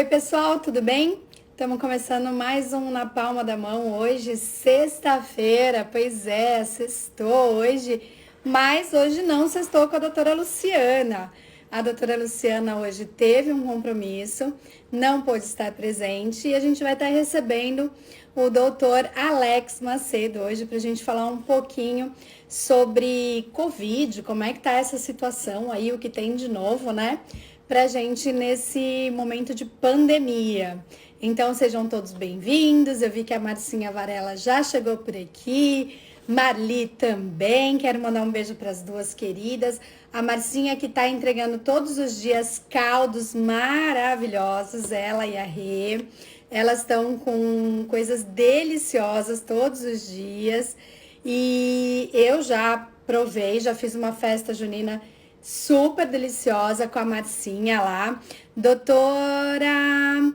Pessoal, tudo bem? Estamos começando mais um Na Palma da Mão hoje, sexta-feira. Pois é, sextou hoje, mas hoje não sextou com a doutora Luciana. A doutora Luciana hoje teve um compromisso, não pôde estar presente e a gente vai estar recebendo o doutor Alex Macedo hoje para a gente falar um pouquinho sobre Covid, como é que tá essa situação aí, o que tem de novo, né? Pra gente nesse momento de pandemia. Então sejam todos bem-vindos. Eu vi que a Marcinha Varela já chegou por aqui, Marli também. Quero mandar um beijo para as duas queridas. A Marcinha que está entregando todos os dias caldos maravilhosos, ela e a Rê. Elas estão com coisas deliciosas todos os dias. E eu já provei, já fiz uma festa junina super deliciosa com a Marcinha lá. Doutora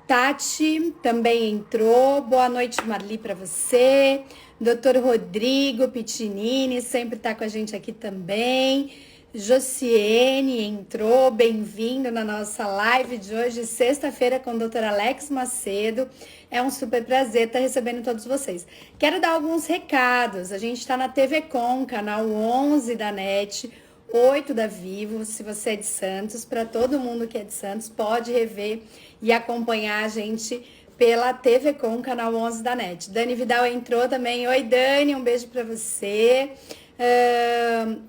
Tati também entrou. Boa noite, Marli, para você. Doutor Rodrigo Pitinini sempre está com a gente aqui também. Josiane entrou, bem-vindo na nossa live de hoje, sexta-feira, com o Dr. Alex Macedo. É um super prazer estar recebendo todos vocês. Quero dar alguns recados. A gente está na TV Com, canal 11 da NET, 8 da Vivo, se você é de Santos. Para todo mundo que é de Santos, pode rever e acompanhar a gente pela TV Com, canal 11 da NET. Dani Vidal entrou também. Oi, Dani, um beijo para você.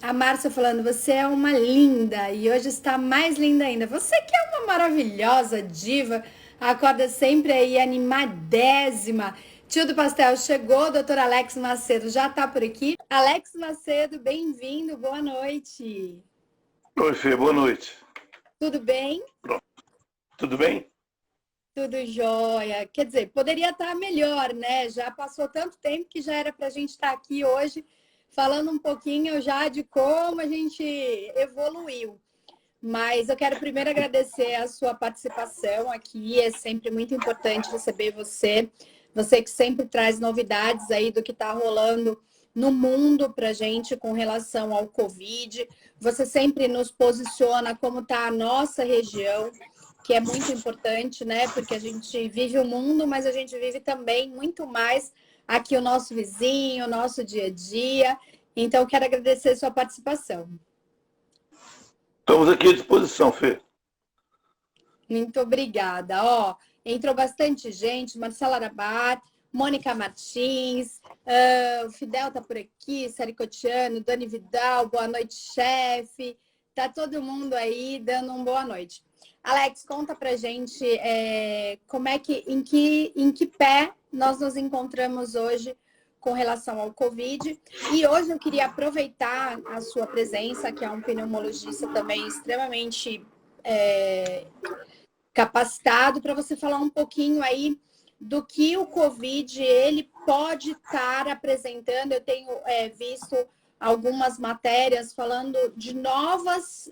A Márcia falando, você é uma linda e hoje está mais linda ainda. Você que é uma maravilhosa diva, acorda sempre aí animadésima. Tio do Pastel chegou, doutor Alex Macedo já está por aqui. Alex Macedo, bem-vindo, boa noite. Oi, Fê, boa noite. Tudo bem? Pronto. Tudo bem? Tudo jóia. Quer dizer, poderia estar melhor, né? Já passou tanto tempo que já era para a gente estar aqui hoje falando um pouquinho já de como a gente evoluiu. Mas eu quero primeiro agradecer a sua participação aqui. É sempre muito importante receber você. Você que sempre traz novidades aí do que está rolando no mundo para a gente com relação ao Covid. Você sempre nos posiciona como está a nossa região, que é muito importante, né? Porque a gente vive o mundo, mas a gente vive também muito mais aqui o nosso vizinho, o nosso dia a dia. Então, eu quero agradecer a sua participação. Estamos aqui à disposição, Fê. Muito obrigada. Ó, entrou bastante gente, Marcela Arabat, Mônica Martins, o Fidel tá por aqui, Saricotiano, Dani Vidal, boa noite, chefe. Tá todo mundo aí dando uma boa noite. Alex, conta pra gente como é que, em que pé nós nos encontramos hoje com relação ao Covid. E hoje eu queria aproveitar a sua presença, que é um pneumologista também extremamente capacitado, para você falar um pouquinho aí do que o Covid ele pode estar apresentando. Eu tenho visto algumas matérias falando de novas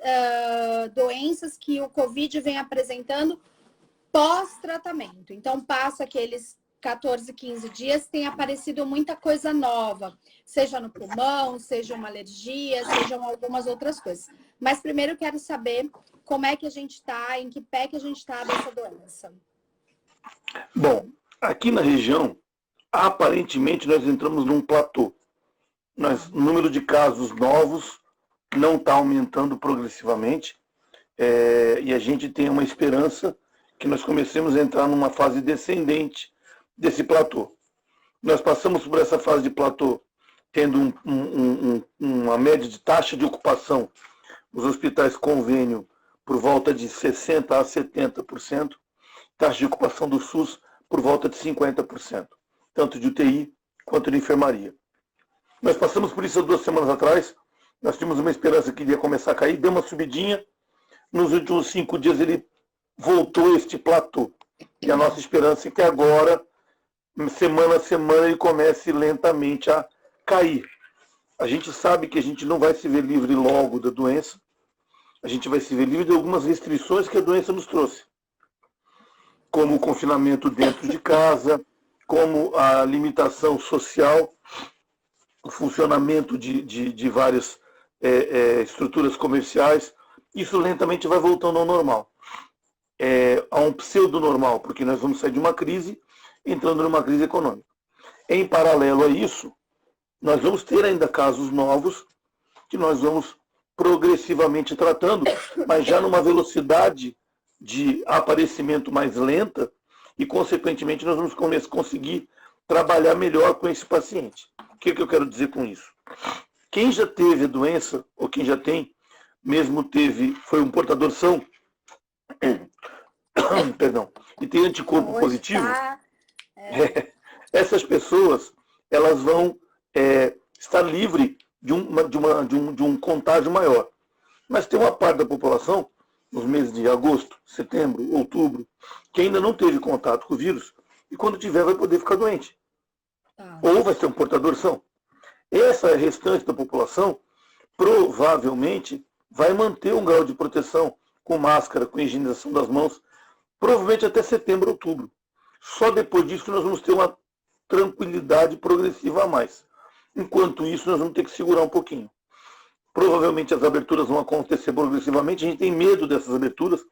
doenças que o Covid vem apresentando pós-tratamento. Então, passa aqueles 14, 15 dias, tem aparecido muita coisa nova, seja no pulmão, seja uma alergia, sejam algumas outras coisas. Mas primeiro eu quero saber como é que a gente está, em que pé que a gente está dessa doença. Bom, aqui na região, aparentemente nós entramos num platô. O número de casos novos não está aumentando progressivamente e a gente tem uma esperança que nós comecemos a entrar numa fase descendente desse platô. Nós passamos por essa fase de platô tendo uma média de taxa de ocupação nos hospitais convênio por volta de 60% a 70%, taxa de ocupação do SUS por volta de 50%, tanto de UTI quanto de enfermaria. Nós passamos por isso há 2 semanas atrás, nós tínhamos uma esperança que iria começar a cair, deu uma subidinha, nos últimos 5 dias ele voltou a este platô. E a nossa esperança é que agora, semana a semana, ele comece lentamente a cair. A gente sabe que a gente não vai se ver livre logo da doença, a gente vai se ver livre de algumas restrições que a doença nos trouxe, como o confinamento dentro de casa, como a limitação social, o funcionamento de várias estruturas comerciais. Isso lentamente vai voltando ao normal. a um pseudo-normal, porque nós vamos sair de uma crise, entrando numa crise econômica. Em paralelo a isso, nós vamos ter ainda casos novos, que nós vamos progressivamente tratando, mas já numa velocidade de aparecimento mais lenta, e, consequentemente, nós vamos conseguir trabalhar melhor com esse paciente. O que eu quero dizer com isso? Quem já teve a doença, ou quem já tem, mesmo foi um portador são, perdão, e tem anticorpo positivo, essas pessoas, elas vão estar livres de um contágio maior. Mas tem uma parte da população, nos meses de agosto, setembro, outubro, que ainda não teve contato com o vírus, e quando tiver vai poder ficar doente. Ou vai ser um portador são. Essa restante da população provavelmente vai manter um grau de proteção com máscara, com higienização das mãos, provavelmente até setembro, outubro. Só depois disso nós vamos ter uma tranquilidade progressiva a mais. Enquanto isso, nós vamos ter que segurar um pouquinho. Provavelmente as aberturas vão acontecer progressivamente. A gente tem medo dessas aberturas,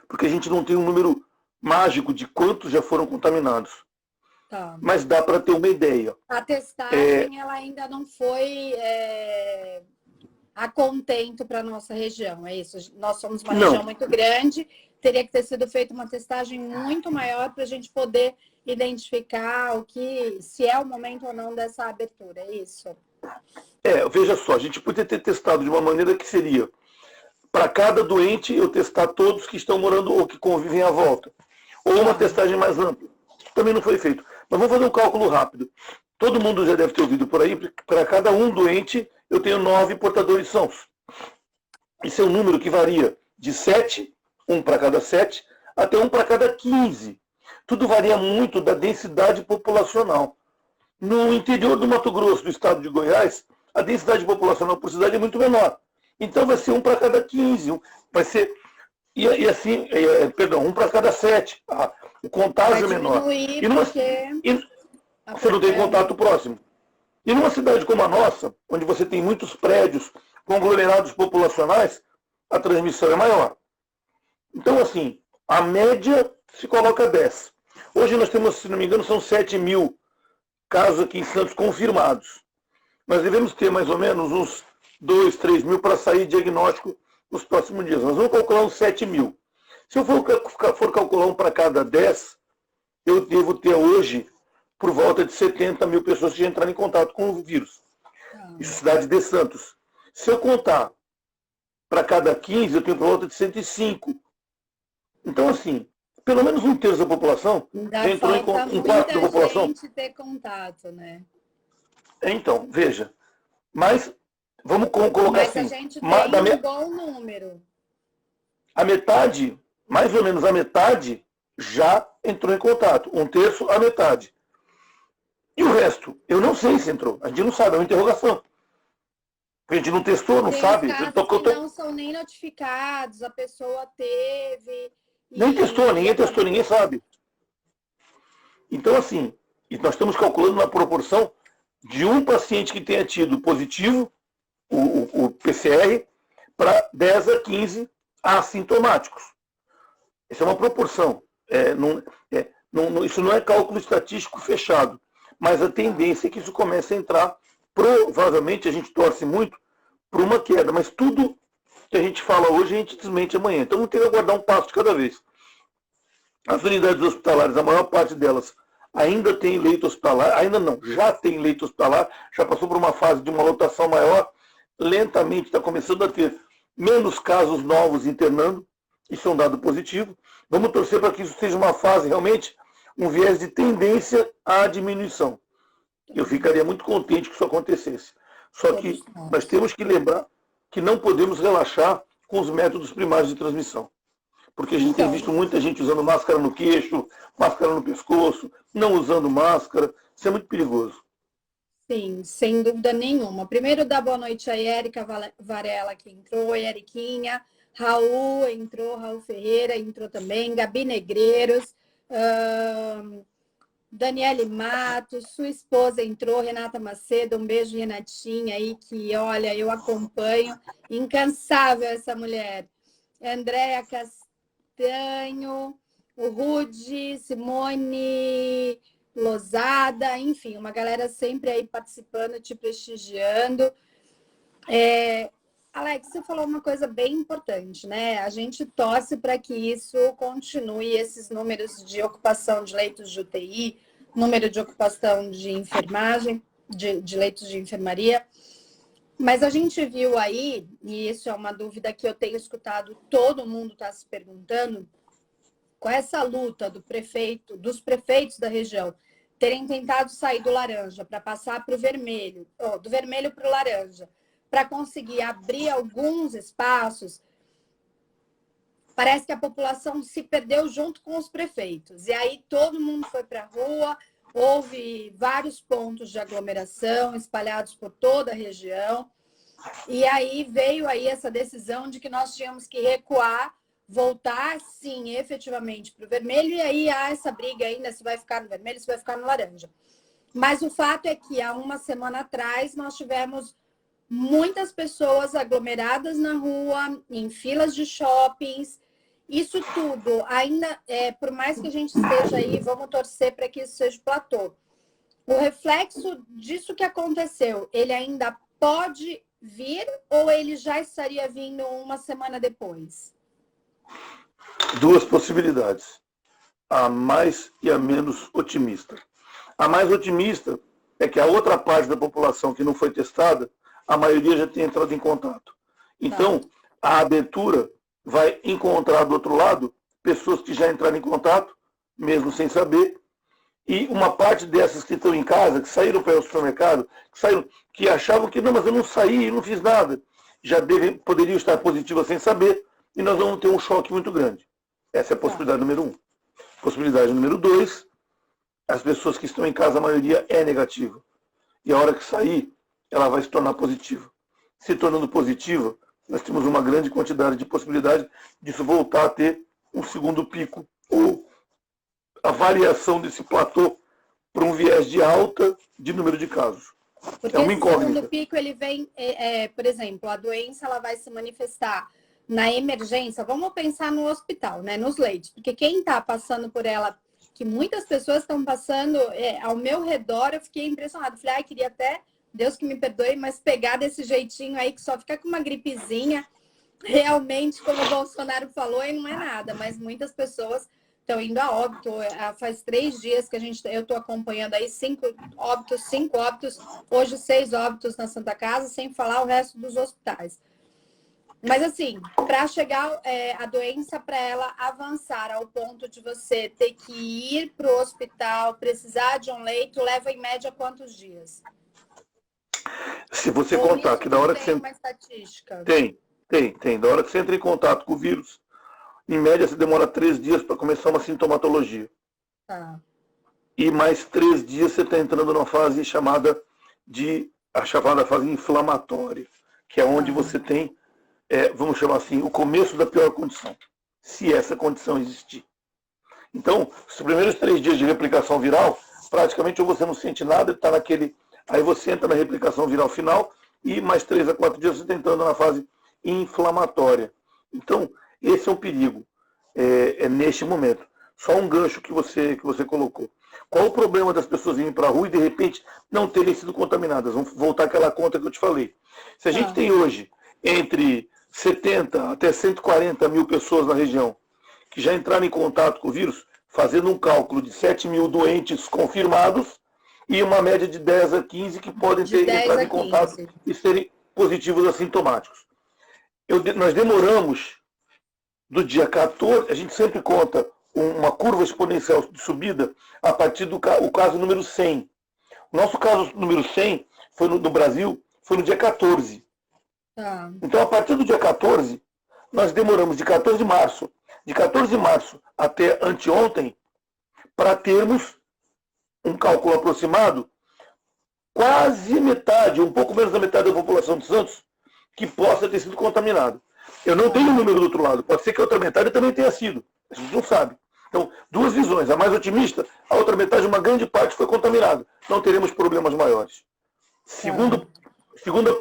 porque a gente não tem um número mágico de quantos já foram contaminados. Tá. Mas dá para ter uma ideia. A testagem ela ainda não foi a contento para a nossa região, é isso? Nós somos uma região muito grande, teria que ter sido feita uma testagem muito maior para a gente poder identificar se é o momento ou não dessa abertura, é isso? Veja só, a gente poderia ter testado de uma maneira que seria, para cada doente, eu testar todos que estão morando ou que convivem à volta. Ou uma testagem mais ampla. Isso também não foi feito. Mas vamos fazer um cálculo rápido. Todo mundo já deve ter ouvido por aí, para cada um doente, eu tenho 9 portadores sãos. Esse é um número que varia de 7, 1 para cada 7, até 1 para cada 15. Tudo varia muito da densidade populacional. No interior do Mato Grosso, do estado de Goiás, a densidade populacional por cidade é muito menor. Então vai ser 1 para cada 15. Vai ser, perdão, 1 para cada 7. O contágio é menor. Você não tem contato próximo. E numa cidade como a nossa, onde você tem muitos prédios conglomerados populacionais, a transmissão é maior. Então, assim, a média se coloca 10. Hoje nós temos, se não me engano, são 7 mil casos aqui em Santos confirmados. Nós devemos ter mais ou menos uns 2, 3 mil para sair diagnóstico nos próximos dias. Nós vamos calcular uns 7 mil. Se eu for calcular um para cada 10, eu devo ter hoje por volta de 70 mil pessoas que já entraram em contato com o vírus. Isso é cidade de Santos. Se eu contar para cada 15, eu tenho por volta de 105. Então, assim, pelo menos um terço da população já entrou em contato. Um quarto da população. Gente ter contato, né? Então, veja. Mas, vamos colocar mas assim. Mas a gente tem um bom número. A metade, mais ou menos a metade, já entrou em contato. Um terço, a metade. E o resto? Eu não sei se entrou. A gente não sabe, é uma interrogação. A gente não testou, não sabe. Que não são nem notificados, a pessoa teve... Nem testou, ninguém sabe. Então, assim, nós estamos calculando uma proporção de um paciente que tenha tido positivo, o PCR, para 10 a 15 assintomáticos. Essa é uma proporção. Isso não é cálculo estatístico fechado. Mas a tendência é que isso comece a entrar. Provavelmente a gente torce muito por uma queda, mas tudo que a gente fala hoje a gente desmente amanhã. Então vamos ter que aguardar um passo de cada vez. As unidades hospitalares, a maior parte delas ainda tem leito hospitalar, ainda não, já tem leito hospitalar, já passou por uma fase de uma lotação maior, lentamente está começando a ter menos casos novos internando, isso é um dado positivo. Vamos torcer para que isso seja uma fase realmente, um viés de tendência à diminuição. Eu ficaria muito contente que isso acontecesse. Só que nós temos que lembrar que não podemos relaxar com os métodos primários de transmissão. Porque a gente tem visto muita gente usando máscara no queixo, máscara no pescoço, não usando máscara. Isso é muito perigoso. Sim, sem dúvida nenhuma. Primeiro, dar boa noite a Érica Varela, que entrou, Eriquinha, Raul entrou, Raul Ferreira entrou também, Gabi Negreiros, Daniele Matos, sua esposa entrou, Renata Macedo, um beijo, Renatinha, aí que, olha, eu acompanho, incansável essa mulher. Andréa Castanho, o Rude, Simone, Losada, enfim, uma galera sempre aí participando, te prestigiando. Alex, você falou uma coisa bem importante, né? A gente torce para que isso continue, esses números de ocupação de leitos de UTI, número de ocupação de enfermagem, de leitos de enfermaria. Mas a gente viu aí, e isso é uma dúvida que eu tenho escutado, todo mundo está se perguntando, com essa luta dos prefeitos da região terem tentado sair do laranja para passar para o vermelho, do vermelho para o laranja, para conseguir abrir alguns espaços, parece que a população se perdeu junto com os prefeitos. E aí todo mundo foi para a rua, houve vários pontos de aglomeração espalhados por toda a região. E aí veio aí essa decisão de que nós tínhamos que recuar, voltar, sim, efetivamente para o vermelho. E aí há essa briga ainda, se vai ficar no vermelho, se vai ficar no laranja. Mas o fato é que há uma semana atrás nós tivemos muitas pessoas aglomeradas na rua, em filas de shoppings. Isso tudo, ainda, por mais que a gente esteja aí, vamos torcer para que isso seja platô. O reflexo disso que aconteceu, ele ainda pode vir ou ele já estaria vindo uma semana depois? Duas possibilidades, a mais e a menos otimista. A mais otimista é que a outra parte da população que não foi testada, a maioria já tem entrado em contato. Então, a abertura vai encontrar do outro lado pessoas que já entraram em contato, mesmo sem saber, e uma parte dessas que estão em casa, que saíram para o supermercado, que achavam que não, mas eu não saí, eu não fiz nada, poderiam estar positivas sem saber, e nós vamos ter um choque muito grande. Essa é a possibilidade número 1. Possibilidade número 2, as pessoas que estão em casa, a maioria é negativa. E a hora que sair, ela vai se tornar positiva. Se tornando positiva, nós temos uma grande quantidade de possibilidade disso voltar a ter um segundo pico, ou a variação desse platô para um viés de alta de número de casos. Porque esse segundo pico, ele vem, por exemplo, a doença ela vai se manifestar na emergência. Vamos pensar no hospital, né, nos leitos, porque quem está passando por ela, que muitas pessoas estão passando ao meu redor, eu fiquei impressionada. Falei, queria até, Deus que me perdoe, mas pegar desse jeitinho aí, que só fica com uma gripezinha, realmente, como o Bolsonaro falou, e não é nada, mas muitas pessoas estão indo a óbito. Faz 3 dias que eu estou acompanhando aí 5 óbitos, hoje 6 óbitos na Santa Casa, sem falar o resto dos hospitais. Mas assim, para chegar a doença, para ela avançar ao ponto de você ter que ir para o hospital, precisar de um leito, leva em média quantos dias? Se você contar que da hora que você... uma estatística. Tem. Da hora que você entra em contato com o vírus, em média você demora 3 dias para começar uma sintomatologia. Tá. E mais 3 dias você está entrando numa fase chamada fase inflamatória, que é onde você tem, vamos chamar assim, o começo da pior condição, se essa condição existir. Então, os primeiros 3 dias de replicação viral, praticamente ou você não sente nada, está naquele... Aí você entra na replicação viral final e mais 3 a 4 dias você está entrando na fase inflamatória. Então, esse é um perigo neste momento. Só um gancho que você colocou. Qual o problema das pessoas irem para a rua e de repente não terem sido contaminadas? Vamos voltar àquela conta que eu te falei. Se a gente tem hoje entre 70 até 140 mil pessoas na região que já entraram em contato com o vírus, fazendo um cálculo de 7 mil doentes confirmados e uma média de 10 a 15 que podem ter entrado em contato e serem positivos assintomáticos. Nós demoramos do dia 14, a gente sempre conta uma curva exponencial de subida a partir do caso número 100. O nosso caso número 100 foi no Brasil, foi no dia 14. Então, a partir do dia 14, nós demoramos de 14 de março até anteontem para termos um cálculo aproximado, quase metade, um pouco menos da metade da população de Santos, que possa ter sido contaminado. Eu não tenho o número do outro lado, pode ser que a outra metade também tenha sido, a gente não sabe. Então, 2 visões, a mais otimista, a outra metade, uma grande parte foi contaminada. Não teremos problemas maiores. Segundo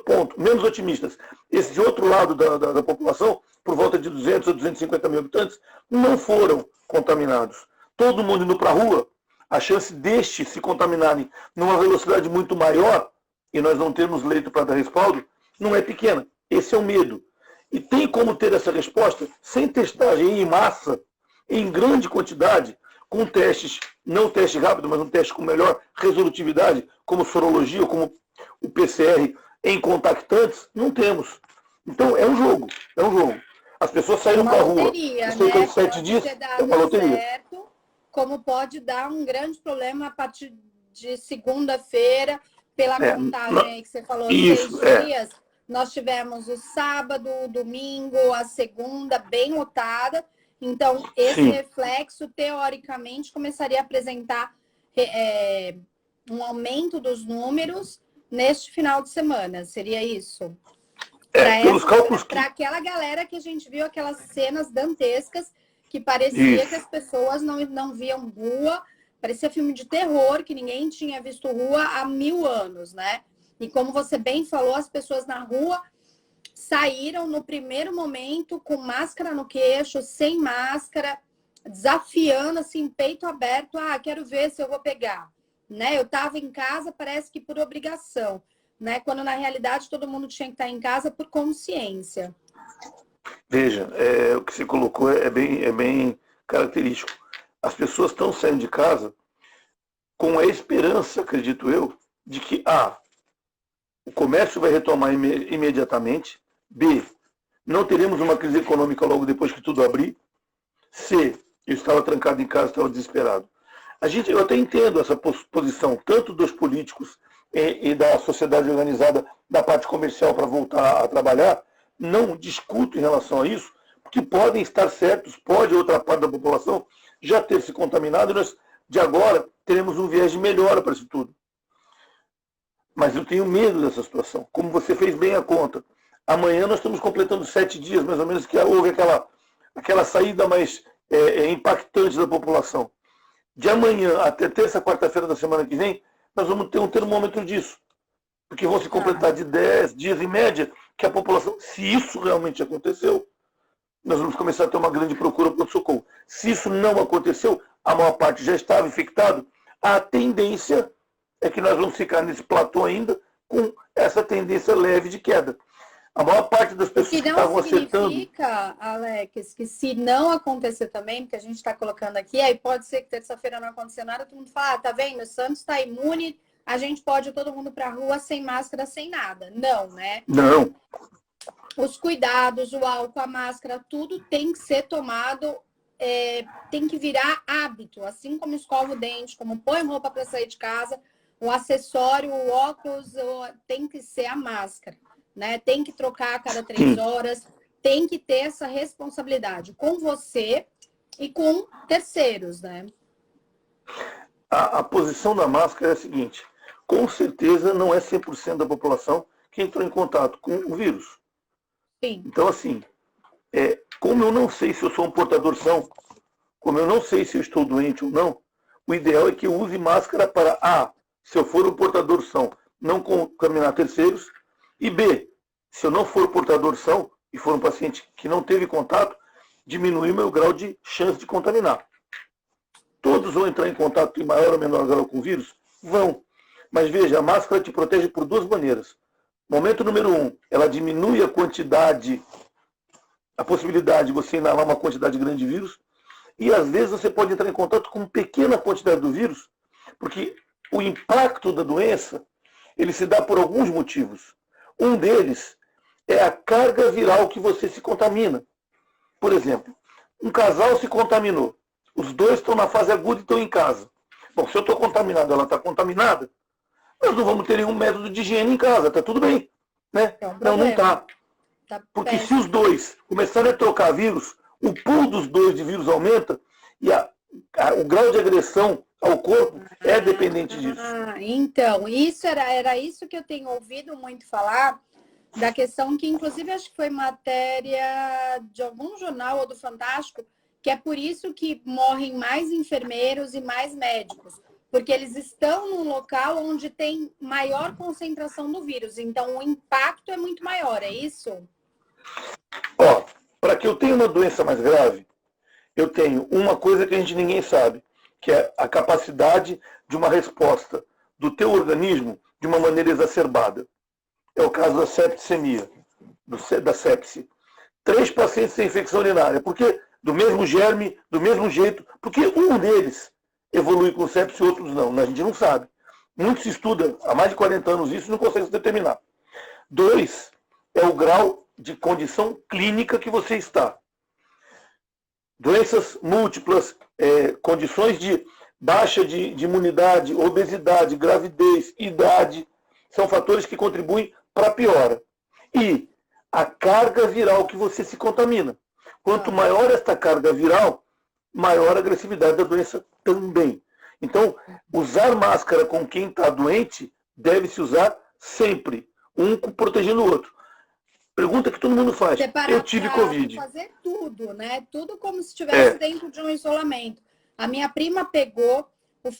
ponto, menos otimistas, esse outro lado da população por volta de 200 ou 250 mil habitantes, não foram contaminados. Todo mundo indo para a rua, a chance destes se contaminarem numa velocidade muito maior, e nós não temos leito para dar respaldo, não é pequena. Esse é o medo. E tem como ter essa resposta sem testagem em massa, em grande quantidade, com testes, não teste rápido, mas um teste com melhor resolutividade, como sorologia, como o PCR em contactantes, não temos. Então é um jogo, é um jogo. As pessoas saíram para a rua, cerca de 7 dias, é uma loteria. Certo, como pode dar um grande problema a partir de segunda-feira, pela contagem aí que você falou, isso, 6 dias. Nós tivemos o sábado, o domingo, a segunda bem lotada. Então, esse reflexo, teoricamente, começaria a apresentar um aumento dos números neste final de semana. Seria isso? Para aquela galera que a gente viu, aquelas cenas dantescas, que parecia que as pessoas não viam rua, parecia filme de terror, que ninguém tinha visto rua há 1000 anos, né? E como você bem falou, as pessoas na rua saíram no primeiro momento com máscara no queixo, sem máscara, desafiando, assim, peito aberto. Ah, quero ver se eu vou pegar. Né? Eu estava em casa, parece que por obrigação, né? Quando na realidade todo mundo tinha que estar em casa por consciência. Veja, o que você colocou é bem característico. As pessoas estão saindo de casa com a esperança, acredito eu, de que o comércio vai retomar imediatamente, B, não teremos uma crise econômica logo depois que tudo abrir, C, eu estava trancado em casa, estava desesperado. Eu até entendo essa posição, tanto dos políticos e da sociedade organizada, da parte comercial para voltar a trabalhar, não discuto em relação a isso, porque podem estar certos, pode outra parte da população já ter se contaminado, e nós, de agora, teremos um viés de melhora para isso tudo. Mas eu tenho medo dessa situação. Como você fez bem a conta. Amanhã nós estamos completando 7 dias, mais ou menos, que houve aquela saída mais impactante da população. De amanhã até terça, quarta-feira da semana que vem, nós vamos ter um termômetro disso. Porque vão se completar de 10 dias em média, que a população, se isso realmente aconteceu, nós vamos começar a ter uma grande procura por socorro. Se isso não aconteceu, a maior parte já estava infectado, a tendência é que nós vamos ficar nesse platô ainda com essa tendência leve de queda. A maior parte das pessoas que estavam acertando... Não significa, Alex, que se não acontecer também, porque a gente está colocando aqui, aí pode ser que terça-feira não aconteça nada, todo mundo fala, tá vendo, o Santos está imune, a gente pode ir todo mundo para a rua sem máscara, sem nada. Não, né? Não. Os cuidados, o álcool, a máscara, tudo tem que ser tomado, tem que virar hábito, assim como escova o dente, como põe roupa para sair de casa, o acessório, o óculos, tem que ser a máscara, né? Tem que trocar a cada 3 horas, tem que ter essa responsabilidade com você e com terceiros, né? A posição da máscara é a seguinte, com certeza não é 100% da população que entrou em contato com o vírus. Sim. Então, assim, como eu não sei se eu sou um portador são, como eu não sei se eu estou doente ou não, o ideal é que eu use máscara para se eu for um portador são, não contaminar terceiros, e B, se eu não for portador são e for um paciente que não teve contato, diminuir meu grau de chance de contaminar. Todos vão entrar em contato em maior ou menor grau com o vírus? Vão. Mas veja, a máscara te protege por 2 maneiras. Momento número 1, ela diminui a quantidade, a possibilidade de você inalar uma quantidade grande de vírus, e às vezes você pode entrar em contato com pequena quantidade do vírus, porque o impacto da doença, ele se dá por alguns motivos. Um deles é a carga viral que você se contamina. Por exemplo, um casal se contaminou. Os dois estão na fase aguda e estão em casa. Bom, se eu estou contaminado, ela está contaminada, nós não vamos ter nenhum método de higiene em casa, está tudo bem. Né? Não está. Porque se os dois começarem a trocar vírus, o pool dos dois de vírus aumenta e o grau de agressão ao corpo é dependente disso. Então, isso era isso que eu tenho ouvido muito falar, da questão que, inclusive, acho que foi matéria de algum jornal ou do Fantástico, que é por isso que morrem mais enfermeiros e mais médicos, porque eles estão num local onde tem maior concentração do vírus, então o impacto é muito maior, é isso? Para que eu tenha uma doença mais grave, eu tenho uma coisa que ninguém sabe, que é a capacidade de uma resposta do teu organismo de uma maneira exacerbada. É o caso da septicemia, da sepse. 3 pacientes têm infecção urinária, porque do mesmo germe, do mesmo jeito, porque um deles evolui com sepse e outros não. A gente não sabe. Muito se estuda há mais de 40 anos isso e não consegue se determinar. 2 é o grau de condição clínica que você está. Doenças múltiplas, condições de baixa de imunidade, obesidade, gravidez, idade, são fatores que contribuem para a piora. E a carga viral que você se contamina. Quanto maior esta carga viral, maior a agressividade da doença também. Então, usar máscara com quem está doente deve-se usar sempre, um protegendo o outro. Pergunta que todo mundo faz. Eu tive Covid. Fazer tudo, né? Tudo como se estivesse dentro de um isolamento. A minha prima pegou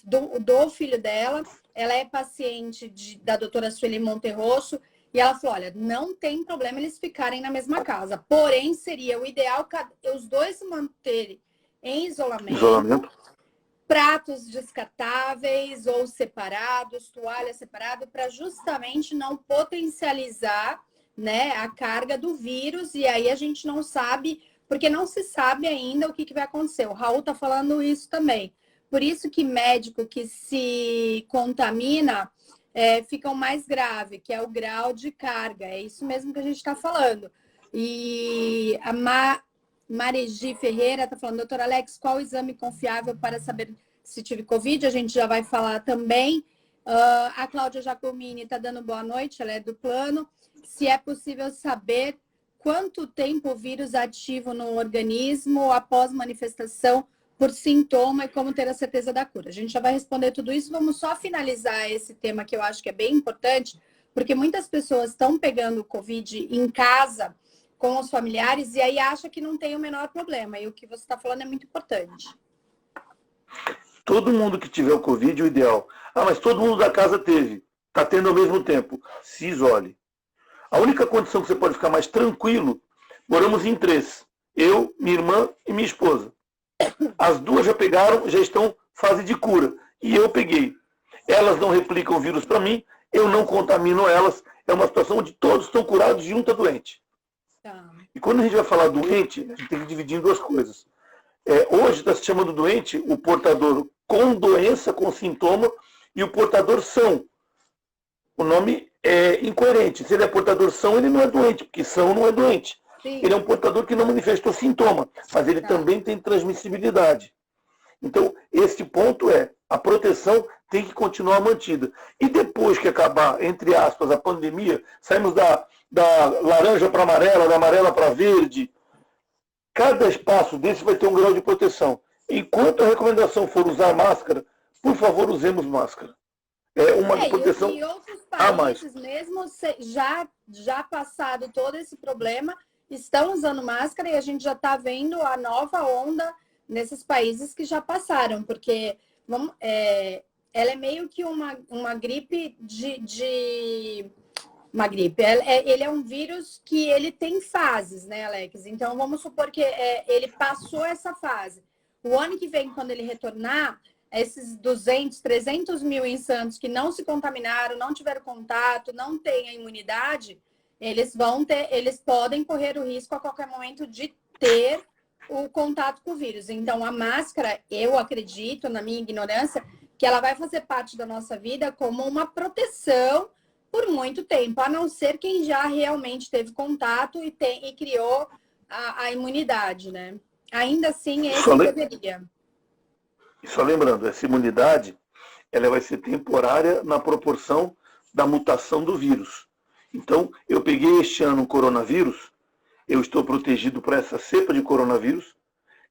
do filho dela, ela é paciente da doutora Sueli Monterrosso, e ela falou, olha, não tem problema eles ficarem na mesma casa, porém seria o ideal os dois se manterem em isolamento. Pratos descartáveis ou separados, toalha separada, para justamente não potencializar, né, a carga do vírus, e aí a gente não sabe, porque não se sabe ainda o que vai acontecer. O Raul tá falando isso também. Por isso que médico que se contamina fica o mais grave, que é o grau de carga. É isso mesmo que a gente está falando. E a Marigi Ferreira está falando, doutor Alex, qual o exame confiável para saber se tive Covid? A gente já vai falar também. A Cláudia Jacomini está dando boa noite, ela é do plano. Se é possível saber quanto tempo o vírus ativo no organismo após manifestação por sintoma e como ter a certeza da cura. A gente já vai responder tudo isso. Vamos só finalizar esse tema que eu acho que é bem importante, porque muitas pessoas estão pegando o Covid em casa com os familiares e aí acha que não tem o menor problema. E o que você está falando é muito importante. Todo mundo que tiver o Covid, o ideal. Mas todo mundo da casa teve. Está tendo ao mesmo tempo. Se isole. A única condição que você pode ficar mais tranquilo, moramos em 3. Eu, minha irmã e minha esposa. As 2 já pegaram, já estão em fase de cura. E eu peguei. Elas não replicam o vírus para mim, eu não contamino elas. É uma situação onde todos estão curados e um está doente. Tá. E quando a gente vai falar doente, a gente tem que dividir em 2 coisas. Hoje está se chamando doente o portador com doença, com sintoma, e o portador são. O nome é incoerente. Se ele é portador são, ele não é doente, porque são não é doente. Sim. Ele é um portador que não manifestou sintoma, mas ele também tem transmissibilidade. Então, esse ponto a proteção tem que continuar mantida. E depois que acabar, entre aspas, a pandemia, saímos da laranja para amarela, da amarela para verde, cada espaço desse vai ter um grau de proteção. Enquanto a recomendação for usar máscara, por favor, usemos máscara. É uma proteção e outros a mais. países, mesmo já passado todo esse problema, estão usando máscara e a gente já está vendo a nova onda nesses países que já passaram, porque ela é meio que uma gripe uma gripe. Ele é um vírus que ele tem fases, né, Alex? Então, vamos supor que ele passou essa fase. O ano que vem, quando ele retornar, esses 200, 300 mil insanos que não se contaminaram, não tiveram contato, não têm a imunidade, eles podem correr o risco a qualquer momento de ter o contato com o vírus. Então, a máscara, eu acredito, na minha ignorância, que ela vai fazer parte da nossa vida como uma proteção por muito tempo, a não ser quem já realmente teve contato e criou a imunidade, né? Ainda assim, esse deveria. E só lembrando, essa imunidade ela vai ser temporária na proporção da mutação do vírus. Então, eu peguei este ano um coronavírus, eu estou protegido para essa cepa de coronavírus,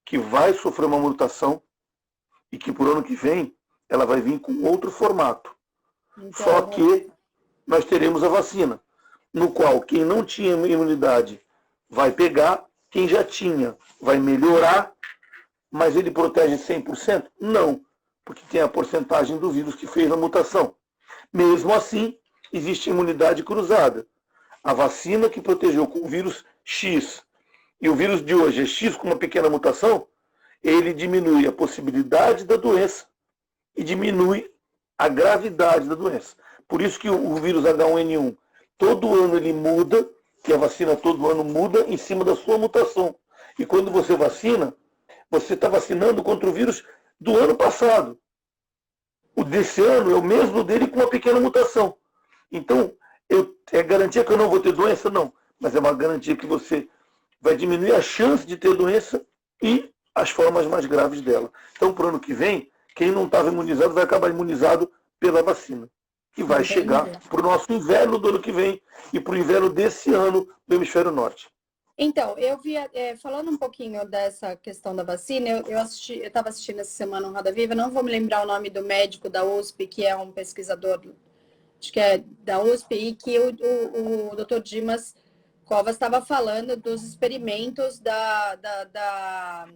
que vai sofrer uma mutação e que por ano que vem ela vai vir com outro formato. Então, só que nós teremos a vacina, no qual quem não tinha imunidade vai pegar, quem já tinha vai melhorar, mas ele protege 100%? Não, porque tem a porcentagem do vírus que fez a mutação. Mesmo assim, existe imunidade cruzada. A vacina que protegeu com o vírus X e o vírus de hoje é X com uma pequena mutação, ele diminui a possibilidade da doença e diminui a gravidade da doença. Por isso que o vírus H1N1, todo ano ele muda, que a vacina todo ano muda em cima da sua mutação. E quando você vacina, você está vacinando contra o vírus do ano passado. O desse ano é o mesmo dele com uma pequena mutação. Então, é garantia que eu não vou ter doença? Não. Mas é uma garantia que você vai diminuir a chance de ter doença e as formas mais graves dela. Então, para o ano que vem, quem não estava imunizado vai acabar imunizado pela vacina. Que vai chegar para o nosso inverno do ano que vem e para o inverno desse ano do hemisfério norte. Então, eu vi, falando um pouquinho dessa questão da vacina, eu estava assistindo essa semana no Roda Viva, não vou me lembrar o nome do médico da USP, que é um pesquisador, acho que é da USP, e que o Dr. Dimas Covas estava falando dos experimentos da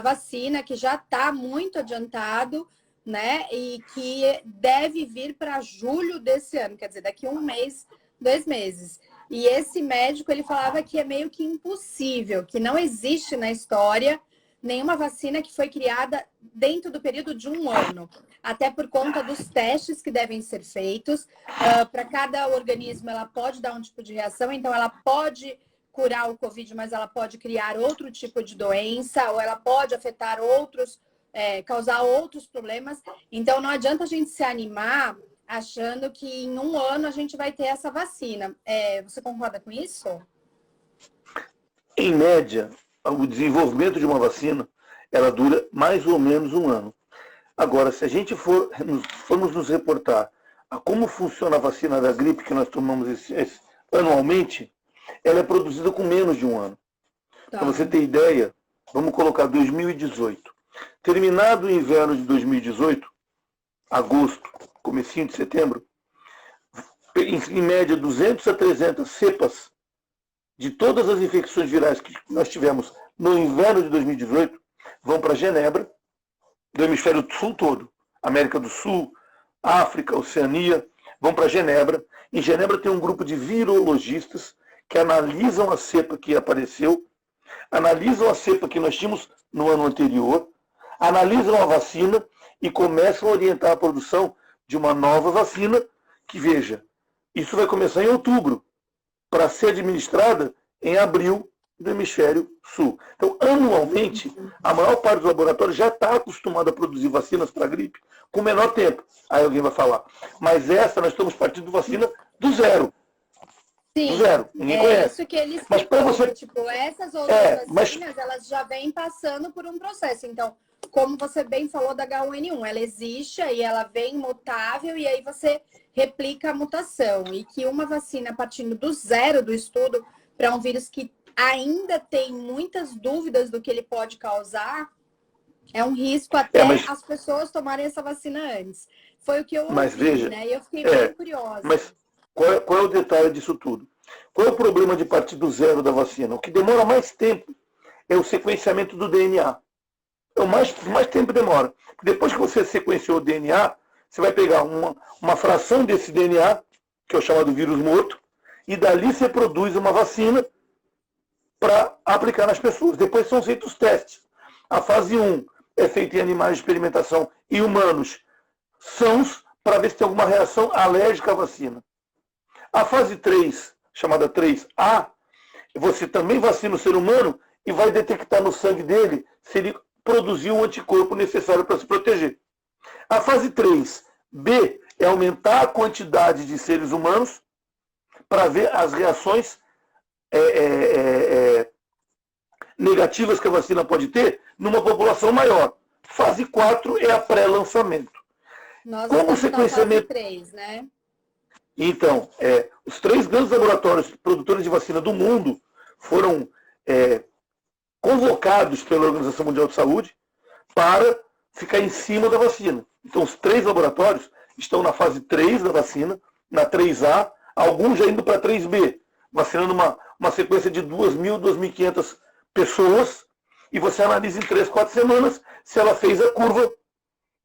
vacina, que já está muito adiantado, né? E que deve vir para julho desse ano, quer dizer, daqui 1 mês, 2 meses. E esse médico, ele falava que é meio que impossível, que não existe na história nenhuma vacina que foi criada dentro do período de 1 ano. Até por conta dos testes que devem ser feitos. Para cada organismo, ela pode dar um tipo de reação, então ela pode curar o Covid, mas ela pode criar outro tipo de doença, ou ela pode afetar outros, causar outros problemas. Então, não adianta a gente se animar achando que em 1 ano a gente vai ter essa vacina. Você concorda com isso? Em média, o desenvolvimento de uma vacina, ela dura mais ou menos 1 ano. Agora, se a gente formos nos reportar a como funciona a vacina da gripe que nós tomamos anualmente, ela é produzida com menos de 1 ano. Tá. Para você ter ideia, vamos colocar 2018. Terminado o inverno de 2018, agosto, comecinho de setembro, em média 200 a 300 cepas de todas as infecções virais que nós tivemos no inverno de 2018 vão para Genebra, do hemisfério sul todo, América do Sul, África, Oceania, vão para Genebra. Em Genebra tem um grupo de virologistas que analisam a cepa que apareceu, analisam a cepa que nós tínhamos no ano anterior, analisam a vacina e começam a orientar a produção de uma nova vacina que, veja, isso vai começar em outubro, para ser administrada em abril do hemisfério sul. Então, anualmente, a maior parte dos laboratórios já está acostumada a produzir vacinas para gripe com menor tempo. Aí alguém vai falar, mas essa nós estamos partindo de vacina do zero. Sim, do zero. Ninguém conhece. Isso que ele mas para você... tipo, essas outras vacinas, elas já vêm passando por um processo. Então, como você bem falou da H1N1, ela existe e ela vem mutável e aí você replica a mutação. E que uma vacina partindo do zero do estudo para um vírus que ainda tem muitas dúvidas do que ele pode causar, é um risco até as pessoas tomarem essa vacina antes. Foi o que eu ouvi, veja, né? E eu fiquei bem curiosa. Mas qual é o detalhe disso tudo? Qual é o problema de partir do zero da vacina? O que demora mais tempo é o sequenciamento do DNA. É o mais tempo demora. Depois que você sequenciou o DNA, você vai pegar uma fração desse DNA, que é o chamado vírus morto, e dali você produz uma vacina para aplicar nas pessoas. Depois são feitos os testes. A fase 1 é feita em animais de experimentação e humanos sãos para ver se tem alguma reação alérgica à vacina. A fase 3, chamada 3A, você também vacina o ser humano e vai detectar no sangue dele se ele produziu o anticorpo necessário para se proteger. A fase 3B é aumentar a quantidade de seres humanos para ver as reações negativas que a vacina pode ter numa população maior. Fase 4 é a pré-lançamento. Nós estamos na fase 3, né? Então, os 3 grandes laboratórios produtores de vacina do mundo foram convocados pela Organização Mundial de Saúde para ficar em cima da vacina. Então, os 3 laboratórios estão na fase 3 da vacina, na 3A, alguns já indo para 3B, vacinando uma sequência de 2.000, 2.500 pessoas, e você analisa em 3, 4 semanas se ela fez a curva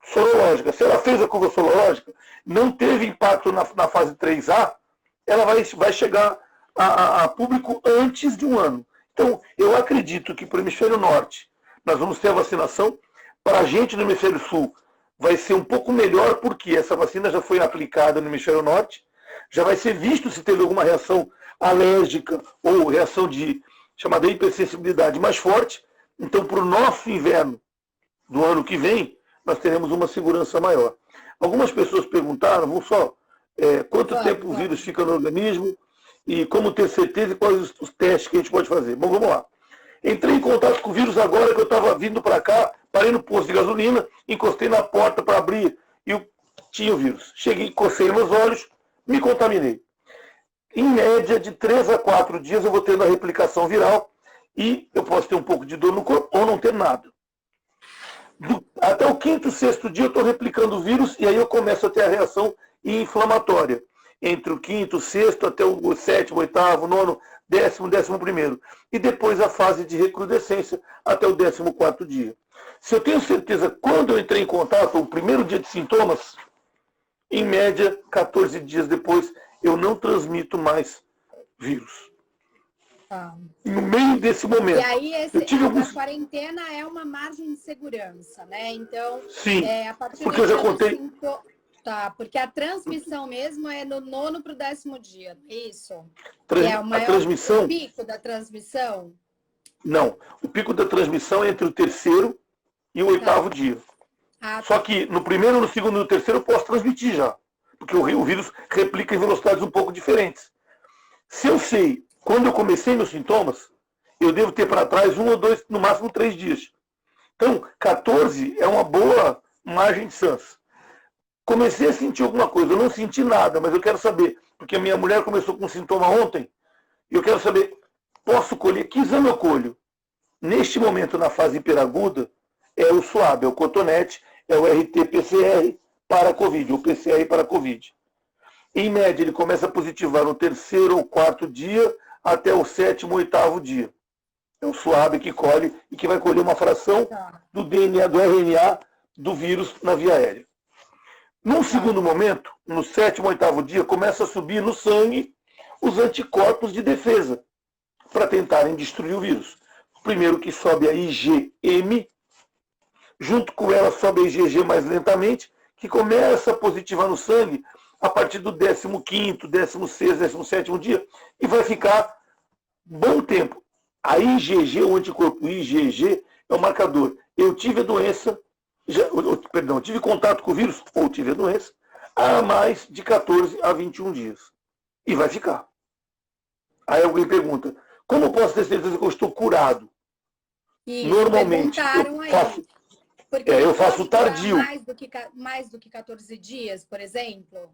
sorológica. Se ela fez a curva sorológica, não teve impacto na fase 3A, ela vai chegar a público antes de 1 ano. Então, eu acredito que para o hemisfério norte nós vamos ter a vacinação. Para a gente no hemisfério sul vai ser um pouco melhor, porque essa vacina já foi aplicada no hemisfério norte, já vai ser visto se teve alguma reação alérgica ou reação de chamada hipersensibilidade mais forte. Então, para o nosso inverno do ano que vem, nós teremos uma segurança maior. Algumas pessoas perguntaram, vamos só, quanto tempo o vírus fica no organismo e como ter certeza e quais os testes que a gente pode fazer. Bom, vamos lá. Entrei em contato com o vírus agora que eu estava vindo para cá, parei no posto de gasolina, encostei na porta para abrir e tinha o vírus. Cheguei, cocei meus olhos, me contaminei. Em média, de 3 a 4 dias eu vou tendo a replicação viral e eu posso ter um pouco de dor no corpo ou não ter nada. Até o 5º, 6º dia eu estou replicando o vírus e aí eu começo a ter a reação inflamatória. Entre o 5º, 6º, até o 7º, 8º, 9º, 10º, 11º. E depois a fase de recrudescência até o 14º dia. Se eu tenho certeza, quando eu entrei em contato, o primeiro dia de sintomas, em média, 14 dias depois, eu não transmito mais vírus. No meio desse momento. E aí, a quarentena é uma margem de segurança, né? Então, sim, a partir porque eu já contei. Tá, porque a transmissão mesmo é no 9º para o 10º dia, isso? A transmissão... O pico da transmissão? Não, o pico da transmissão é entre o 3º e o 8º dia. Só que no 1º, no 2º e no 3º eu posso transmitir já, porque o vírus replica em velocidades um pouco diferentes. Se eu sei, quando eu comecei meus sintomas, eu devo ter para trás 1 ou 2, no máximo 3 dias. Então, 14 é uma boa margem de chance. Comecei a sentir alguma coisa, eu não senti nada, mas eu quero saber, porque a minha mulher começou com sintoma ontem, e eu quero saber, posso colher? Que exame eu colho? Neste momento, na fase hiperaguda, é o SWAB, é o cotonete, é o RT-PCR para Covid, ou PCR para Covid. Em média, ele começa a positivar no 3º ou 4º dia, até o 7º ou 8º dia. É o SWAB que colhe e que vai colher uma fração do DNA, do RNA do vírus na via aérea. Num segundo momento, no 7º ou 8º dia, começa a subir no sangue os anticorpos de defesa para tentarem destruir o vírus. Primeiro que sobe a IgM, junto com ela sobe a IgG mais lentamente, que começa a positivar no sangue a partir do 15º, 16º, 17º dia e vai ficar bom tempo. A IgG, o anticorpo IgG, é o marcador. Eu tive a doença, tive contato com o vírus, ou tive a doença, há mais de 14 a 21 dias. E vai ficar. Aí alguém pergunta, como eu posso ter certeza que eu estou curado? Isso, normalmente, eu faço tardio. Mais do que 14 dias, por exemplo?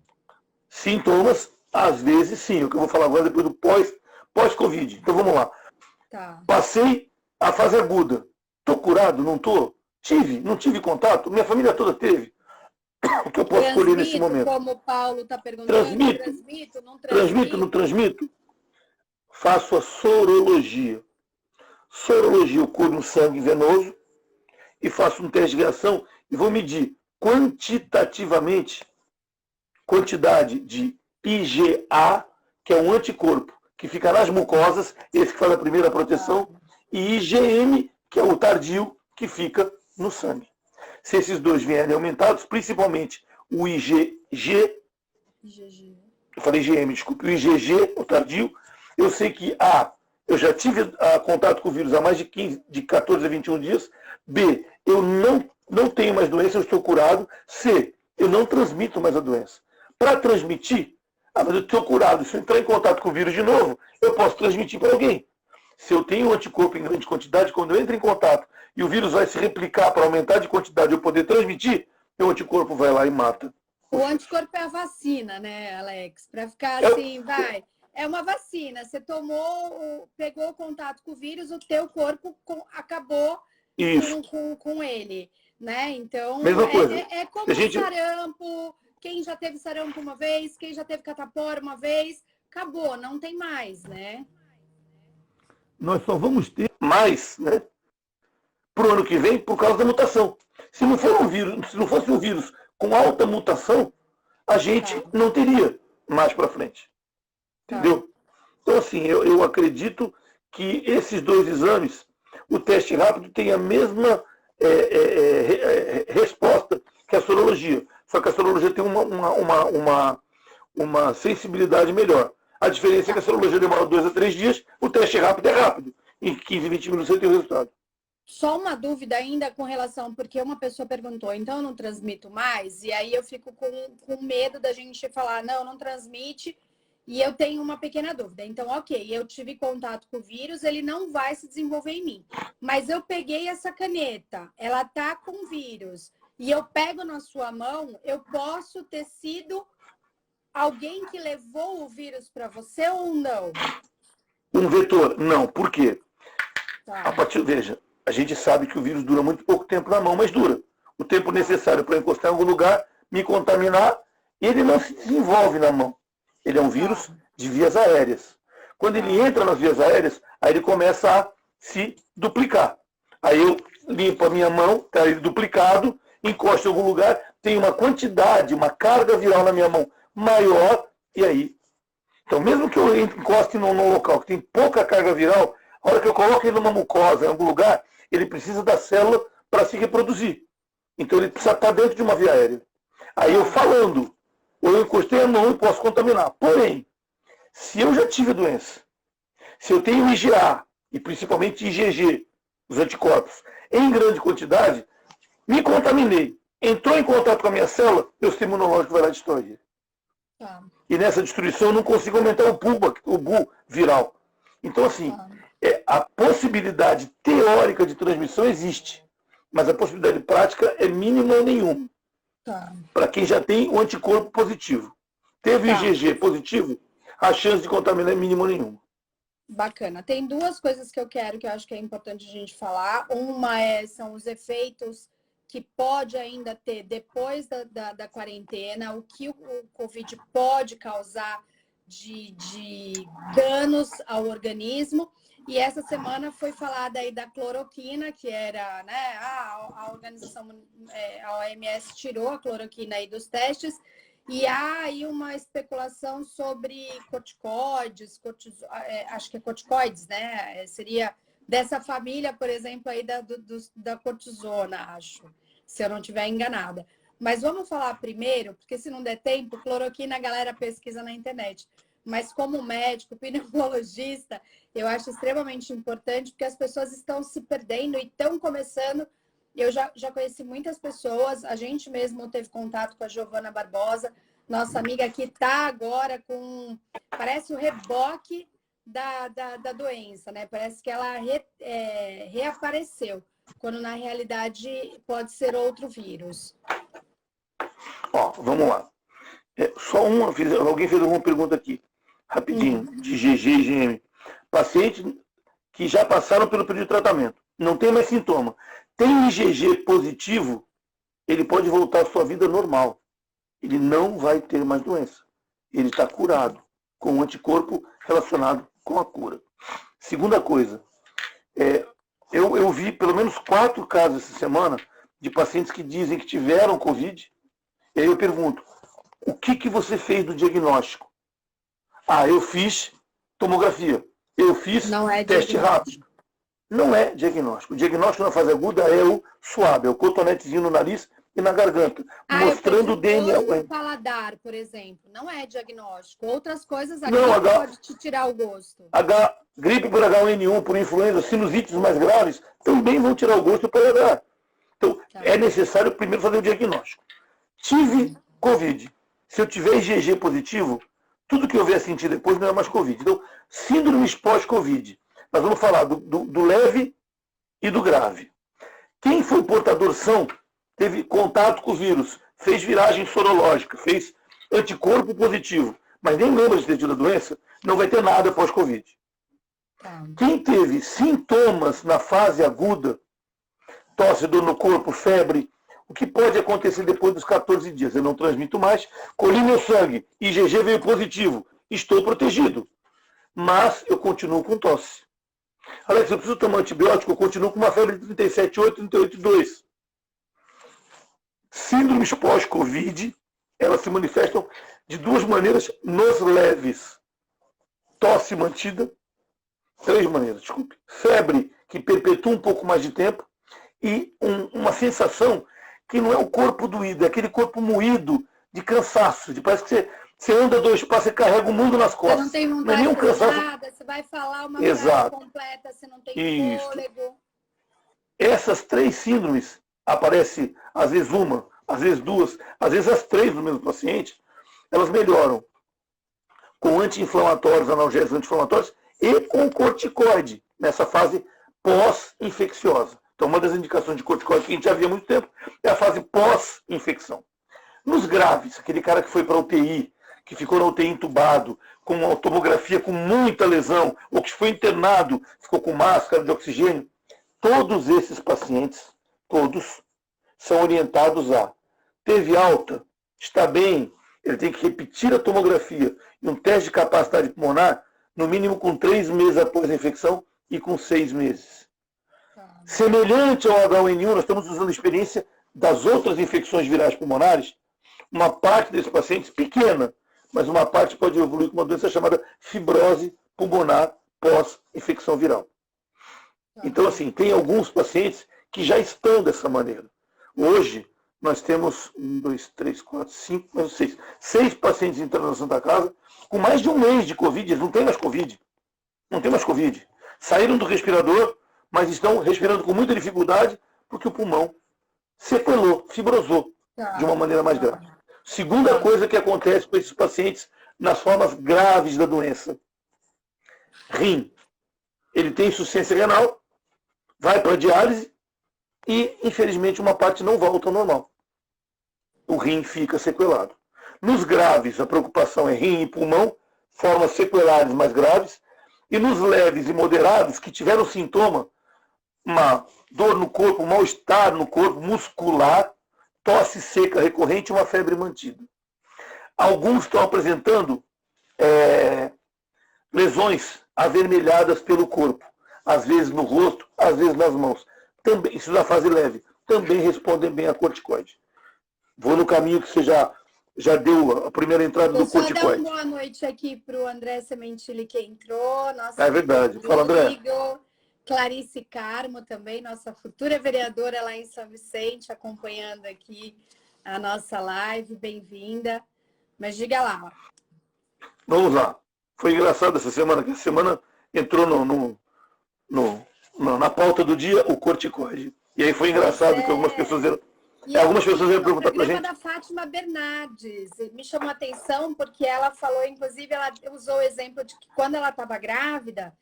Sintomas, às vezes sim. O que eu vou falar agora depois do pós-Covid. Então vamos lá. Tá. Passei a fase aguda. Estou curado? Não estou? Não tive contato? Minha família toda teve. O que eu posso escolher nesse momento? Como o Paulo está perguntando, transmito, não transmito? Não transmito? Faço a sorologia. Sorologia, eu colho um sangue venoso e faço um teste de reação e vou medir quantitativamente quantidade de IgA, que é um anticorpo que fica nas mucosas, esse que faz a primeira proteção, e IgM, que é o tardio, que fica no sangue. Se esses dois vierem aumentados, principalmente o IgG, eu falei IgM, desculpe, o IgG, o tardio, eu sei que A, eu já tive contato com o vírus há mais de 14 a 21 dias, B, eu não tenho mais doença, eu estou curado, C, eu não transmito mais a doença. Para transmitir, mas eu estou curado, se eu entrar em contato com o vírus de novo, eu posso transmitir para alguém. Se eu tenho um anticorpo em grande quantidade, quando eu entro em contato e o vírus vai se replicar para aumentar de quantidade e eu poder transmitir, meu anticorpo vai lá e mata. O anticorpo é a vacina, né, Alex? Para ficar assim, é uma vacina. Você pegou contato com o vírus, o teu corpo acabou com ele, né? Então, mesma coisa. É como sarampo. Quem já teve sarampo uma vez, quem já teve catapora uma vez, acabou, não tem mais, né? Nós só vamos ter mais, né, para o ano que vem por causa da mutação. Se não fosse um vírus com alta mutação, a gente não teria mais para frente. Entendeu? Então, assim, eu acredito que esses dois exames, o teste rápido tem a mesma resposta que a sorologia. Só que a sorologia tem uma sensibilidade melhor. A diferença é que a sorologia demora 2 a 3 dias, o teste rápido é rápido. Em 15, 20 minutos você tem o resultado. Só uma dúvida ainda com relação, porque uma pessoa perguntou, então eu não transmito mais? E aí eu fico com medo da gente falar, não transmite, e eu tenho uma pequena dúvida. Então, ok, eu tive contato com o vírus, ele não vai se desenvolver em mim. Mas eu peguei essa caneta, ela tá com vírus, e eu pego na sua mão, eu posso ter sido alguém que levou o vírus para você ou não? Um vetor, não. Por quê? Tá. Veja, a gente sabe que o vírus dura muito pouco tempo na mão, mas dura. O tempo necessário para encostar em algum lugar, me contaminar, ele não se desenvolve na mão. Ele é um vírus de vias aéreas. Quando ele entra nas vias aéreas, aí ele começa a se duplicar. Aí eu limpo a minha mão, está ele duplicado, encosto em algum lugar, tem uma quantidade, uma carga viral na minha mão maior, e aí. Então, mesmo que eu encoste num local que tem pouca carga viral, a hora que eu coloco ele numa mucosa, em algum lugar, ele precisa da célula para se reproduzir. Então, ele precisa estar dentro de uma via aérea. Aí eu falando, ou eu encostei a mão e posso contaminar. Porém, se eu já tive a doença, se eu tenho IgA, e principalmente IgG, os anticorpos, em grande quantidade, me contaminei, entrou em contato com a minha célula, meu sistema imunológico vai lá destruir. E nessa destruição eu não consigo aumentar o BU viral. Então, assim, a possibilidade teórica de transmissão existe, mas a possibilidade prática é mínima ou nenhuma. Para quem já tem o anticorpo positivo. Teve o IgG positivo, a chance de contaminar é mínima ou nenhuma. Bacana. Tem duas coisas que eu acho que é importante a gente falar. Uma são os efeitos que pode ainda ter depois da quarentena, o que o Covid pode causar de danos ao organismo. E essa semana foi falada aí da cloroquina, que era, né, a organização, a OMS tirou a cloroquina aí dos testes, e há aí uma especulação sobre corticoides, acho que é corticoides, né? Seria dessa família, por exemplo, aí da cortisona, acho, se eu não estiver enganada. Mas vamos falar primeiro, porque se não der tempo, cloroquina a galera pesquisa na internet. Mas como médico, pneumologista, eu acho extremamente importante, porque as pessoas estão se perdendo e estão começando. Eu já conheci muitas pessoas, a gente mesmo teve contato com a Giovana Barbosa, nossa amiga que está agora com, parece o reboque da doença, né? Parece que ela reapareceu, quando na realidade pode ser outro vírus. Ó, vamos lá. Alguém fez alguma pergunta aqui, rapidinho, de GG e GM. Pacientes que já passaram pelo período de tratamento, não tem mais sintoma. Tem IgG positivo, ele pode voltar à sua vida normal. Ele não vai ter mais doença. Ele está curado, com um anticorpo relacionado com a cura. Segunda coisa, eu vi pelo menos 4 casos essa semana de pacientes que dizem que tiveram Covid. E aí eu pergunto, o que você fez do diagnóstico? Eu fiz tomografia. Eu fiz teste rápido. Não é diagnóstico. O diagnóstico na fase aguda é o suave, é o cotonetezinho no nariz e na garganta, mostrando o DNA. O paladar, por exemplo, não é diagnóstico. Outras coisas aqui pode te tirar o gosto. Gripe por H1N1, por influenza, sinusites mais graves, também vão tirar o gosto do paladar. Então, é necessário primeiro fazer o diagnóstico. Tive Covid. Se eu tiver IgG positivo, tudo que eu vier sentir depois não é mais Covid. Então, síndromes pós-Covid. Nós vamos falar do leve e do grave. Quem foi portador teve contato com o vírus, fez viragem sorológica, fez anticorpo positivo, mas nem lembra de ter tido a doença, não vai ter nada pós-Covid. Quem teve sintomas na fase aguda, tosse, dor no corpo, febre, o que pode acontecer depois dos 14 dias? Eu não transmito mais, colhi meu sangue, IgG veio positivo, estou protegido, mas eu continuo com tosse. Alex, eu preciso tomar antibiótico, eu continuo com uma febre de 37,8, 38,2. Síndromes pós-Covid, elas se manifestam de 2 maneiras nos leves. Tosse mantida Três maneiras, desculpe. Febre que perpetua um pouco mais de tempo e uma sensação que não é o corpo doído, é aquele corpo moído de cansaço. Parece que você anda 2 passos e carrega o mundo nas costas. Você não tem Não é nem vontade um de cansaço. nada, você vai falar uma frase Exato. completa, você não tem fôlego. Essas 3 síndromes aparecem, às vezes uma, às vezes 2, às vezes as 3 no mesmo paciente, elas melhoram com anti-inflamatórios, analgésicos anti-inflamatórios e com corticoide, nessa fase pós-infecciosa. Então, uma das indicações de corticoide que a gente já via há muito tempo é a fase pós-infecção. Nos graves, aquele cara que foi para a UTI, que ficou na UTI entubado, com uma tomografia com muita lesão, ou que foi internado, ficou com máscara de oxigênio, todos esses pacientes, todos, são orientados a: teve alta, está bem, ele tem que repetir a tomografia e um teste de capacidade pulmonar, no mínimo com 3 meses após a infecção e com 6 meses. Semelhante ao H1N1, nós estamos usando a experiência das outras infecções virais pulmonares. Uma parte desses pacientes, pequena, mas uma parte pode evoluir com uma doença chamada fibrose pulmonar pós-infecção viral. Então, assim, tem alguns pacientes que já estão dessa maneira. Hoje, nós temos 1, 2, 3, 4, 5, mais 6. 6 pacientes entrando na Santa Casa com mais de um mês de Covid. Eles não têm mais Covid. Não tem mais Covid. Saíram do respirador, mas estão respirando com muita dificuldade porque o pulmão sequelou, fibrosou de uma maneira mais grave. Segunda coisa que acontece com esses pacientes nas formas graves da doença. Rim. Ele tem insuficiência renal, vai para a diálise e, infelizmente, uma parte não volta ao normal. O rim fica sequelado. Nos graves, a preocupação é rim e pulmão, formas sequelares mais graves. E nos leves e moderados, que tiveram sintoma, uma dor no corpo, um mal-estar no corpo muscular, tosse seca recorrente e uma febre mantida. Alguns estão apresentando lesões avermelhadas pelo corpo, às vezes no rosto, às vezes nas mãos. Também, isso na fase leve, também respondem bem a corticoide. Vou no caminho que você já deu a primeira entrada do corticoide. Vou dar uma boa noite aqui para o André Sementilli, que entrou. É verdade. Fala, André. Clarice Carmo também, nossa futura vereadora lá em São Vicente, acompanhando aqui a nossa live. Bem-vinda. Mas diga lá. Vamos lá. Foi engraçado essa semana, que a semana entrou na pauta do dia o corticoide. E aí foi engraçado que algumas pessoas iam perguntar pra gente. Da Fátima Bernardes me chamou a atenção porque ela falou, inclusive, ela usou o exemplo de que quando ela estava grávida,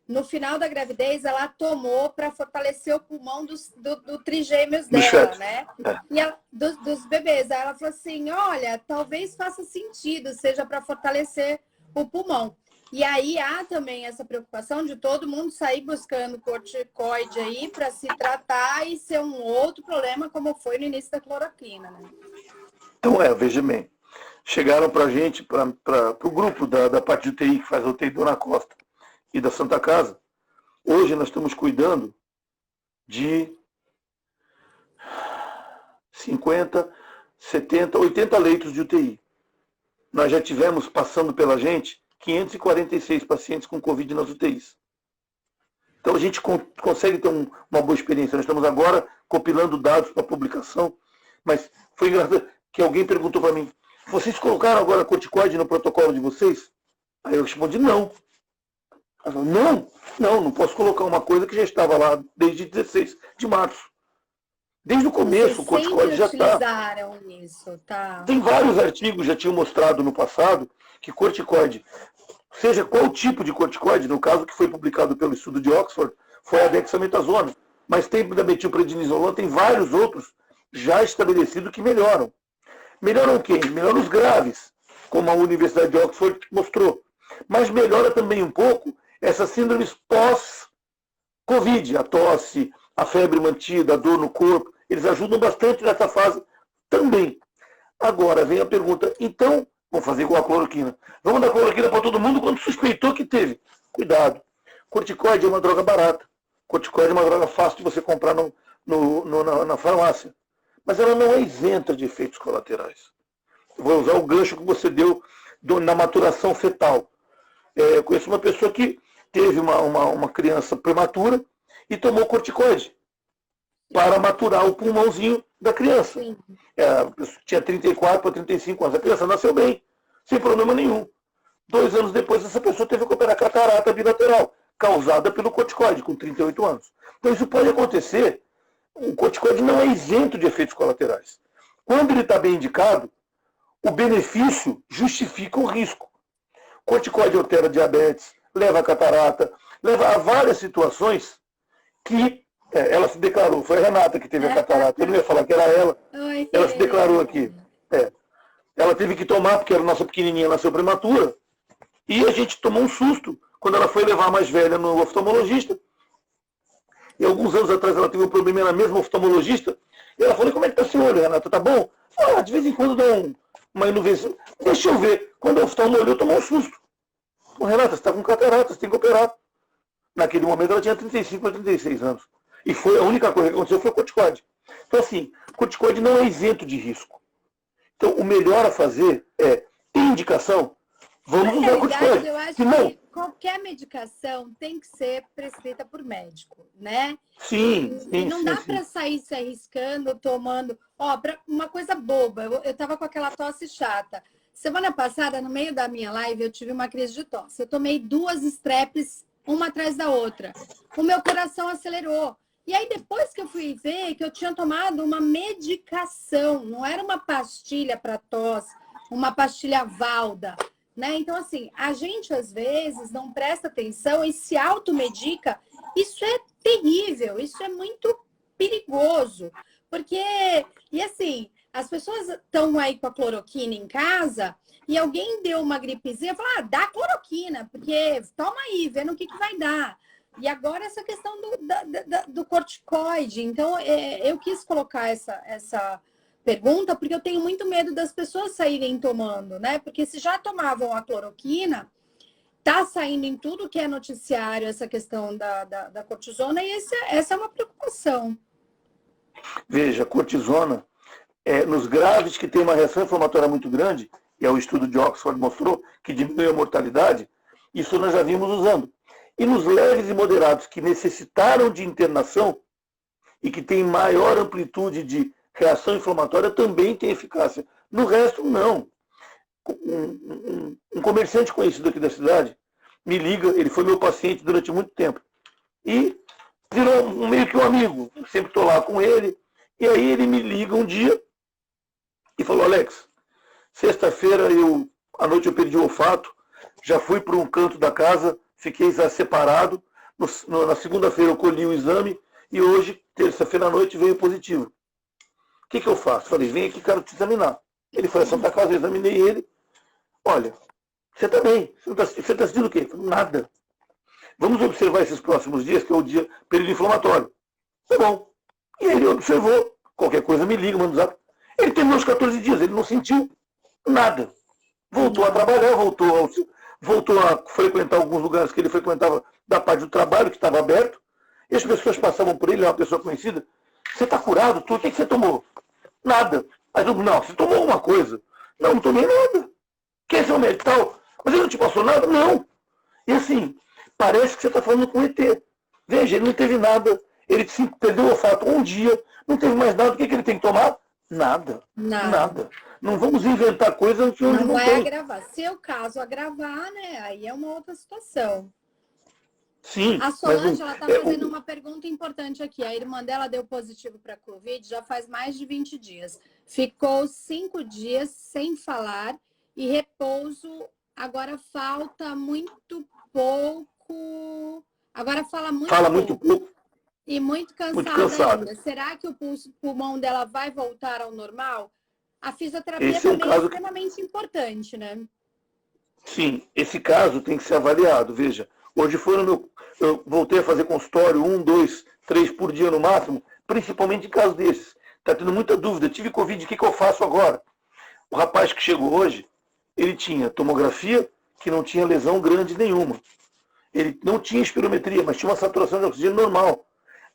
no final da gravidez, ela tomou para fortalecer o pulmão do trigêmeos dela, né? E ela, dos bebês. Aí ela falou assim, olha, talvez faça sentido, seja para fortalecer o pulmão. E aí há também essa preocupação de todo mundo sair buscando corticoide aí para se tratar e ser um outro problema, como foi no início da cloroquina, né? Então, veja bem, chegaram para a gente, para o grupo da parte de UTI, que faz a UTI Dona Costa e da Santa Casa. Hoje nós estamos cuidando de 50, 70, 80 leitos de UTI. Nós já tivemos, passando pela gente, 546 pacientes com Covid nas UTIs. Então a gente consegue ter uma boa experiência. Nós estamos agora compilando dados para publicação, mas foi engraçado que alguém perguntou para mim, vocês colocaram agora corticoide no protocolo de vocês? Aí eu respondi, não. Ela falou, não posso colocar uma coisa que já estava lá desde 16 de março. Desde o começo, o corticoide já está. Isso, tá? Tem vários artigos já tinham mostrado no passado que corticoide, seja qual tipo de corticoide, no caso que foi publicado pelo estudo de Oxford, foi a dexametasona, mas tem da metilprednisolona, tem vários outros já estabelecidos que melhoram. Melhoram quem? Melhoram os graves, como a Universidade de Oxford mostrou. Mas melhora também um pouco essas síndromes pós-Covid, a tosse, a febre mantida, a dor no corpo, eles ajudam bastante nessa fase também. Agora vem a pergunta, então, vamos fazer igual a cloroquina. Vamos dar cloroquina para todo mundo quando suspeitou que teve. Cuidado. Corticoide é uma droga barata. Corticoide é uma droga fácil de você comprar na farmácia. Mas ela não é isenta de efeitos colaterais. Eu vou usar o gancho que você deu na maturação fetal. Eu conheço uma pessoa que teve uma criança prematura e tomou corticoide para maturar o pulmãozinho da criança. Tinha 34 para 35 anos. A criança nasceu bem, sem problema nenhum. 2 anos depois, essa pessoa teve que operar catarata bilateral, causada pelo corticoide, com 38 anos. Então isso pode acontecer. O corticoide não é isento de efeitos colaterais. Quando ele está bem indicado, o benefício justifica o risco. O corticoide altera a diabetes, leva a catarata, leva a várias situações que ela se declarou. Foi a Renata que teve a catarata. Eu não ia falar que era ela. Oi, ela se declarou aqui. Ela teve que tomar, porque a nossa pequenininha nasceu prematura. E a gente tomou um susto quando ela foi levar a mais velha no oftalmologista. E alguns anos atrás ela teve um problema na mesma oftalmologista. E ela falou, como é que tá seu olho, Renata? Tá bom? De vez em quando dá uma inuvência. Deixa eu ver. Quando o oftalmo olhou, tomou um susto. Renata, você está com catarata, você tem que operar. Naquele momento ela tinha 35 a 36 anos. E foi a única coisa que aconteceu foi o corticoide. Então assim, corticoide não é isento de risco. Então o melhor a fazer é, tem indicação, vamos usar corticoide. Eu acho que qualquer medicação tem que ser prescrita por médico, né? Sim. E não dá para sair se arriscando, tomando... Pra uma coisa boba, eu estava com aquela tosse chata. Semana passada, no meio da minha live, eu tive uma crise de tosse. Eu tomei 2 strepes, uma atrás da outra. O meu coração acelerou. E aí, depois que eu fui ver que eu tinha tomado uma medicação, não era uma pastilha para tosse, uma pastilha Valda, né? Então, assim, a gente, às vezes, não presta atenção e se automedica. Isso é terrível, isso é muito perigoso. Porque, e assim... As pessoas estão aí com a cloroquina em casa e alguém deu uma gripezinha e fala, dá cloroquina, porque toma aí, vê no que vai dar. E agora essa questão do corticoide. Então, eu quis colocar essa pergunta porque eu tenho muito medo das pessoas saírem tomando, né? Porque se já tomavam a cloroquina, tá saindo em tudo que é noticiário essa questão da cortisona e essa é uma preocupação. Veja, cortisona... nos graves que tem uma reação inflamatória muito grande, e o estudo de Oxford mostrou que diminui a mortalidade, isso nós já vimos usando. E nos leves e moderados que necessitaram de internação e que tem maior amplitude de reação inflamatória também tem eficácia. No resto, não. Um comerciante conhecido aqui da cidade me liga, ele foi meu paciente durante muito tempo, e virou meio que um amigo. Eu sempre estou lá com ele, e aí ele me liga um dia e falou, Alex, sexta-feira à noite eu perdi o olfato, já fui para um canto da casa, fiquei separado, na segunda-feira eu colhi o exame e hoje, terça-feira à noite, veio positivo. O que eu faço? Falei, vem aqui, quero te examinar. Ele foi à Santa Casa, eu examinei ele. Olha, você está bem, você está sentindo o quê? Falei, nada. Vamos observar esses próximos dias, que é o dia período inflamatório. Tá bom. E ele observou, qualquer coisa me liga, manda um zap. Ele terminou os 14 dias, ele não sentiu nada. Voltou a trabalhar, voltou a frequentar alguns lugares que ele frequentava da parte do trabalho, que estava aberto. E as pessoas passavam por ele, é uma pessoa conhecida. Você está curado? O que você tomou? Nada. Aí eu, não, você tomou alguma coisa? Não tomei nada. Quer ser um médico tal? Mas ele não te passou nada? Não. E assim, parece que você está falando com o ET. Veja, ele não teve nada. Ele perdeu o olfato um dia, não teve mais nada. O que ele tem que tomar? Nada. Não vamos inventar coisas que não vai agravar. Se o caso agravar, né? Aí é uma outra situação. Sim. A Solange, ela está fazendo uma pergunta importante aqui. A irmã dela deu positivo para a Covid já faz mais de 20 dias. Ficou 5 dias sem falar e repouso. Agora falta muito pouco. Agora fala muito pouco. E muito cansada ainda. Será que o pulmão dela vai voltar ao normal? A fisioterapia também é extremamente importante, né? Sim, esse caso tem que ser avaliado. Veja, hoje eu voltei a fazer consultório 1, 2, 3 por dia no máximo, principalmente em casos desses. Está tendo muita dúvida. Tive Covid, o que eu faço agora? O rapaz que chegou hoje, ele tinha tomografia, que não tinha lesão grande nenhuma. Ele não tinha espirometria, mas tinha uma saturação de oxigênio normal.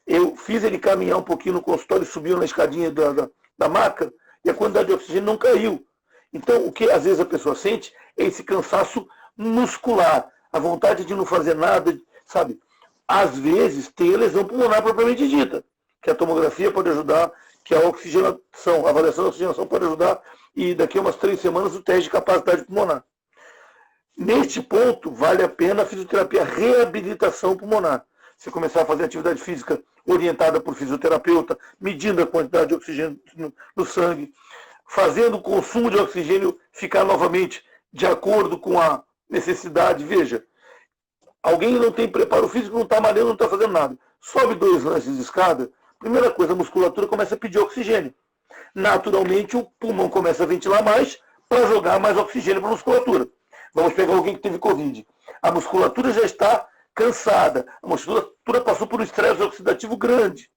Eu fiz ele caminhar um pouquinho no consultório, subiu na escadinha da maca e a quantidade de oxigênio não caiu. Então, o que às vezes a pessoa sente é esse cansaço muscular, a vontade de não fazer nada, sabe? Às vezes tem a lesão pulmonar propriamente dita, que a tomografia pode ajudar, que a oxigenação, a avaliação da oxigenação pode ajudar, e daqui a umas 3 semanas o teste de capacidade pulmonar. Neste ponto, vale a pena a fisioterapia reabilitação pulmonar. Você começar a fazer atividade física orientada por fisioterapeuta, medindo a quantidade de oxigênio no sangue, fazendo o consumo de oxigênio ficar novamente de acordo com a necessidade. Veja, alguém não tem preparo físico, não está malhando, não está fazendo nada. Sobe 2 lances de escada, primeira coisa, a musculatura começa a pedir oxigênio. Naturalmente, o pulmão começa a ventilar mais para jogar mais oxigênio para a musculatura. Vamos pegar alguém que teve Covid. A musculatura já está cansada, a musculatura passou por um estresse oxidativo grande.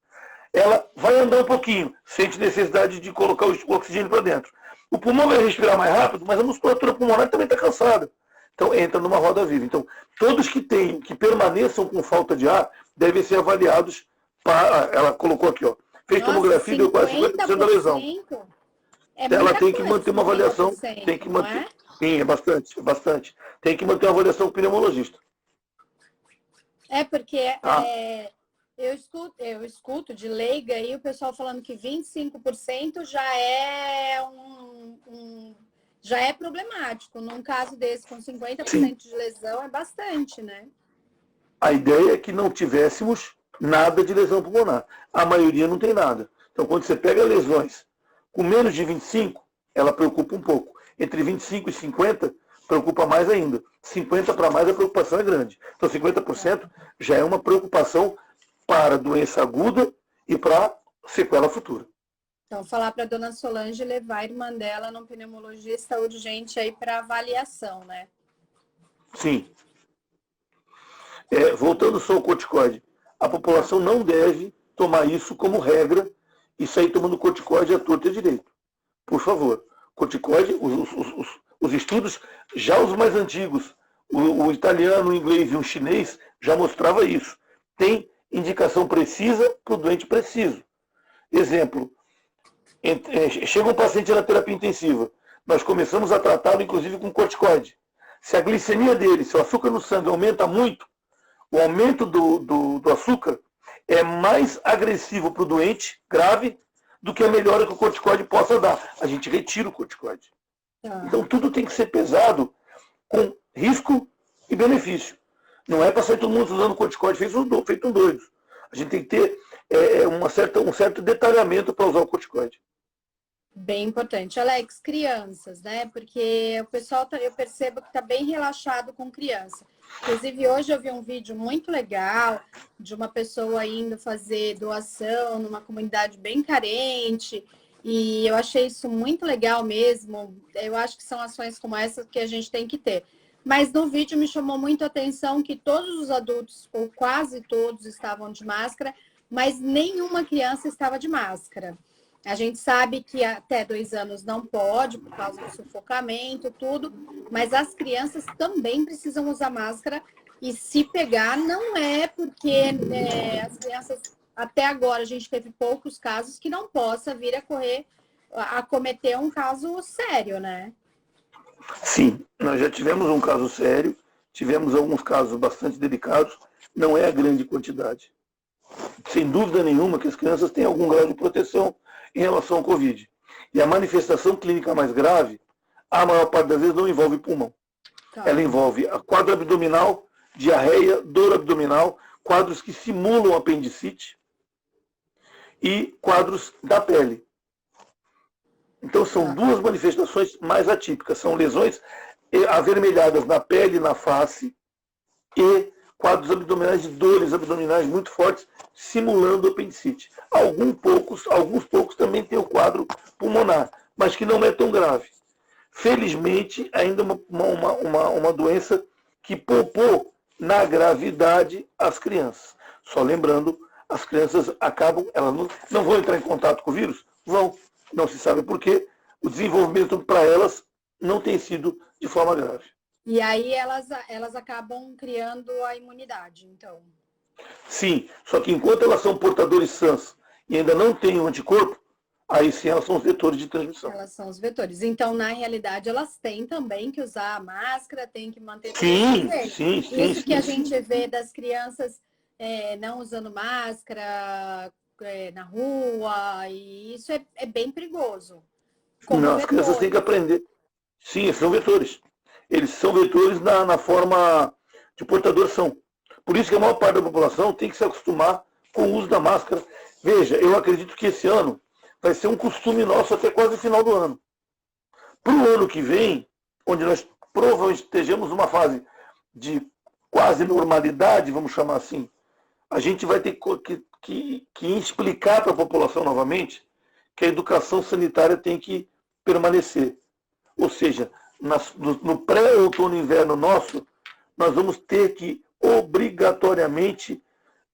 Ela vai andar um pouquinho, sente necessidade de colocar o oxigênio para dentro. O pulmão vai respirar mais rápido, mas a musculatura pulmonar também está cansada. Então entra numa roda viva. Então, todos que permaneçam com falta de ar, devem ser avaliados para. Ela colocou aqui, ó. Fez tomografia e deu quase 50% da lesão. Ela tem que manter uma avaliação. Tem que manter. Sim, é bastante, é bastante. Tem que manter uma avaliação com o pneumologista. Porque eu escuto de leiga aí o pessoal falando que 25% já é problemático. Num caso desse, com 50% Sim. de lesão, é bastante, né? A ideia é que não tivéssemos nada de lesão pulmonar. A maioria não tem nada. Então, quando você pega lesões com menos de 25, ela preocupa um pouco. Entre 25 e 50, preocupa mais ainda. 50 para mais, a preocupação é grande. Então, 50% já é uma preocupação para doença aguda e para sequela futura. Então, falar para a dona Solange levar a irmã dela num pneumologista urgente aí para avaliação, né? Sim. Voltando só ao corticoide, a população não deve tomar isso como regra e sair tomando corticoide à torta e à direito. Por favor. Corticoide, os estudos, já os mais antigos, o italiano, o inglês e o chinês, já mostrava isso. Tem indicação precisa para o doente preciso. Exemplo, chega um paciente na terapia intensiva, nós começamos a tratá-lo inclusive com corticoide. Se a glicemia dele, se o açúcar no sangue aumenta muito, o aumento do açúcar é mais agressivo para o doente grave do que a melhora que o corticoide possa dar. A gente retira o corticoide. Então tudo tem que ser pesado com risco e benefício. Não é para sair todo mundo usando corticoide feito um doido. A gente tem que ter um certo detalhamento para usar o corticoide. Bem importante. Alex, crianças, né? Porque o pessoal, eu percebo que está bem relaxado com criança. Inclusive, hoje eu vi um vídeo muito legal de uma pessoa indo fazer doação numa comunidade bem carente. E eu achei isso muito legal mesmo. Eu acho que são ações como essa que a gente tem que ter. Mas no vídeo me chamou muito a atenção que todos os adultos, ou quase todos, estavam de máscara, mas nenhuma criança estava de máscara. A gente sabe que até 2 anos não pode, por causa do sufocamento, tudo, mas as crianças também precisam usar máscara e se pegar não é porque as crianças, até agora a gente teve poucos casos que não possa vir a cometer um caso sério, né? Sim, nós já tivemos um caso sério, tivemos alguns casos bastante delicados, não é a grande quantidade. Sem dúvida nenhuma que as crianças têm algum grau de proteção em relação ao Covid. E a manifestação clínica mais grave, a maior parte das vezes não envolve pulmão. Ela envolve a quadro abdominal, diarreia, dor abdominal, quadros que simulam apendicite e quadros da pele. Então são 2 manifestações mais atípicas. São lesões avermelhadas na pele e na face e quadros abdominais de dores abdominais muito fortes, simulando apendicite. Alguns poucos também têm o quadro pulmonar, mas que não é tão grave. Felizmente, ainda uma doença que poupou na gravidade as crianças. Só lembrando, as crianças elas não vão entrar em contato com o vírus? Vão. Não se sabe por quê. O desenvolvimento para elas não tem sido de forma grave. E aí elas acabam criando a imunidade, então. Sim, só que enquanto elas são portadores sãs e ainda não têm o anticorpo, aí sim elas são os vetores de transmissão. Elas são os vetores. Então, na realidade, elas têm também que usar a máscara, têm que manter todo Sim, esse sim, Isso sim, que a sim. gente vê das crianças não usando máscara na rua, e isso é bem perigoso, como Não, as crianças têm que vetores. aprender. Sim, eles são vetores. Eles são vetores na forma de portador-são. Por isso que a maior parte da população tem que se acostumar com o uso da máscara. Veja, eu acredito que esse ano vai ser um costume nosso até quase o final do ano. Para o ano que vem, onde nós provavelmente estejamos numa fase de quase normalidade, vamos chamar assim, a gente vai ter que explicar para a população novamente que a educação sanitária tem que permanecer. Ou seja, no pré-outono e inverno nosso, nós vamos ter que obrigatoriamente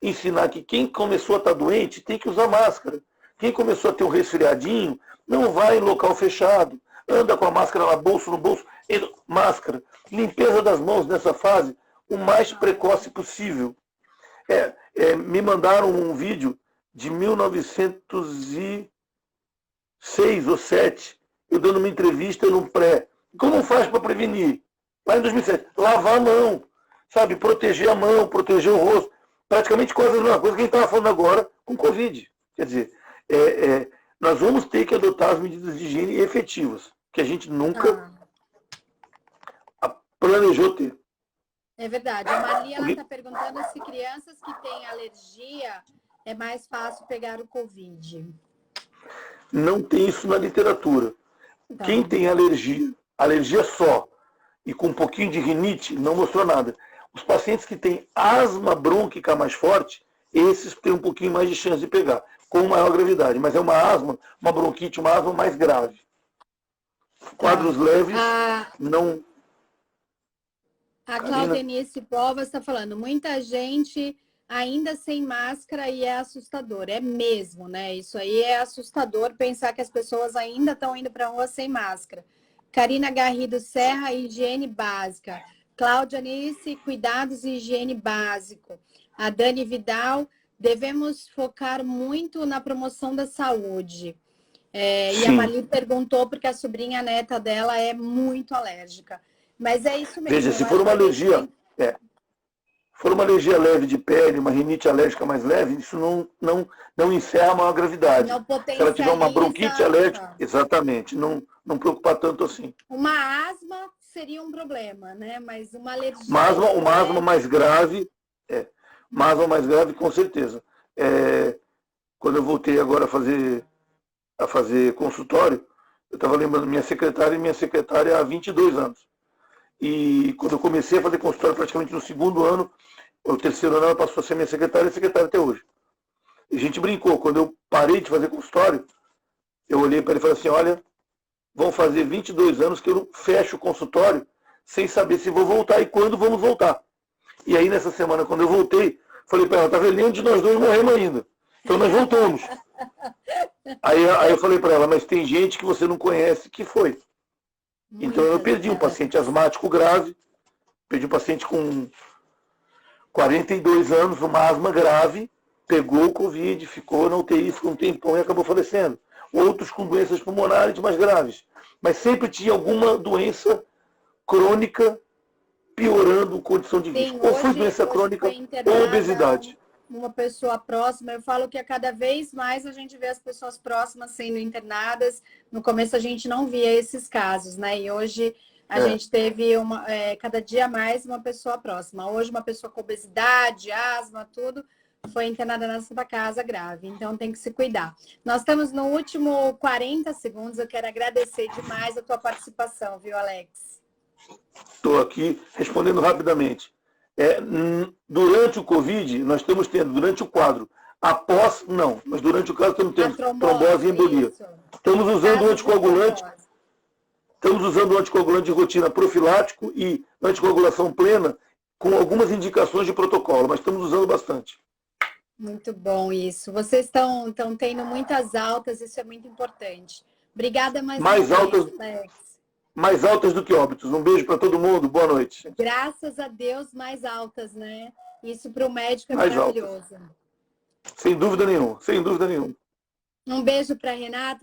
ensinar que quem começou a estar doente tem que usar máscara. Quem começou a ter um resfriadinho não vai em local fechado. Anda com a máscara no bolso, máscara. Limpeza das mãos nessa fase o mais precoce possível. Me mandaram um vídeo de 1906 ou 7, eu dando uma entrevista num pré. Como faz para prevenir? Lá em 2007, lavar a mão, sabe? Proteger a mão, proteger o rosto. Praticamente quase a mesma coisa que a gente estava falando agora com Covid. Quer dizer, nós vamos ter que adotar as medidas de higiene efetivas, que a gente nunca planejou ter. É verdade. A Marli está perguntando se crianças que têm alergia é mais fácil pegar o Covid. Não tem isso na literatura. Tá. Quem tem alergia só, e com um pouquinho de rinite, não mostrou nada. Os pacientes que têm asma brônquica mais forte, esses têm um pouquinho mais de chance de pegar, com maior gravidade. Mas é uma asma, uma bronquite, uma asma mais grave. Quadros leves, não... A Claudenice Povas está falando, muita gente ainda sem máscara e é assustador. É mesmo, né? Isso aí é assustador pensar que as pessoas ainda estão indo para a rua sem máscara. Karina Garrido Serra, higiene básica. Cláudia Nice, cuidados e higiene básico. A Dani Vidal, devemos focar muito na promoção da saúde. E a Marli perguntou porque a sobrinha neta dela é muito alérgica. Mas é isso mesmo. Veja, se for uma alergia, for uma alergia leve de pele, uma rinite alérgica mais leve, isso não encerra a maior gravidade. Não potencializa... Se ela tiver uma bronquite alérgica, exatamente, não preocupar tanto assim. Uma asma seria um problema, né? Mas uma alergia... Uma asma mais grave, uma asma mais grave, com certeza. Quando eu voltei agora a fazer consultório, eu estava lembrando minha secretária há 22 anos. E quando eu comecei a fazer consultório praticamente no segundo ano, o terceiro ano ela passou a ser minha secretária e secretária até hoje. E a gente brincou, quando eu parei de fazer consultório, eu olhei para ele e falei assim, olha, vão fazer 22 anos que eu não fecho o consultório sem saber se vou voltar e quando vamos voltar. E aí nessa semana, quando eu voltei, falei para ela, tá vendo, nenhum de nós dois morremos ainda. Então nós voltamos. Aí eu falei para ela, mas tem gente que você não conhece que foi. Então eu perdi um paciente asmático grave, perdi um paciente com 42 anos, uma asma grave, pegou o Covid, ficou na UTI, ficou um tempão e acabou falecendo. Outros com doenças pulmonares mais graves. Mas sempre tinha alguma doença crônica piorando a condição de risco. Ou foi doença crônica ou obesidade. Uma pessoa próxima, eu falo que a cada vez mais a gente vê as pessoas próximas sendo internadas. No começo a gente não via esses casos, né? E hoje a gente teve cada dia mais uma pessoa próxima. Hoje uma pessoa com obesidade, asma, tudo, foi internada na Santa Casa grave. Então tem que se cuidar. Nós estamos no último 40 segundos. Eu quero agradecer demais a tua participação, viu, Alex? Estou aqui respondendo rapidamente. Durante o Covid, nós estamos tendo, durante o quadro, após, não, mas durante o caso estamos tendo trombose e embolia. Estamos usando o anticoagulante. Estamos usando o anticoagulante de rotina profilático e anticoagulação plena, com algumas indicações de protocolo, mas estamos usando bastante. Muito bom isso. Vocês estão tendo muitas altas, isso é muito importante. Obrigada mais uma vez, Alex. Mais altas do que óbitos. Um beijo para todo mundo. Boa noite. Graças a Deus, mais altas, né? Isso para o médico é maravilhoso. Sem dúvida nenhuma, sem dúvida nenhuma. Um beijo para Renata.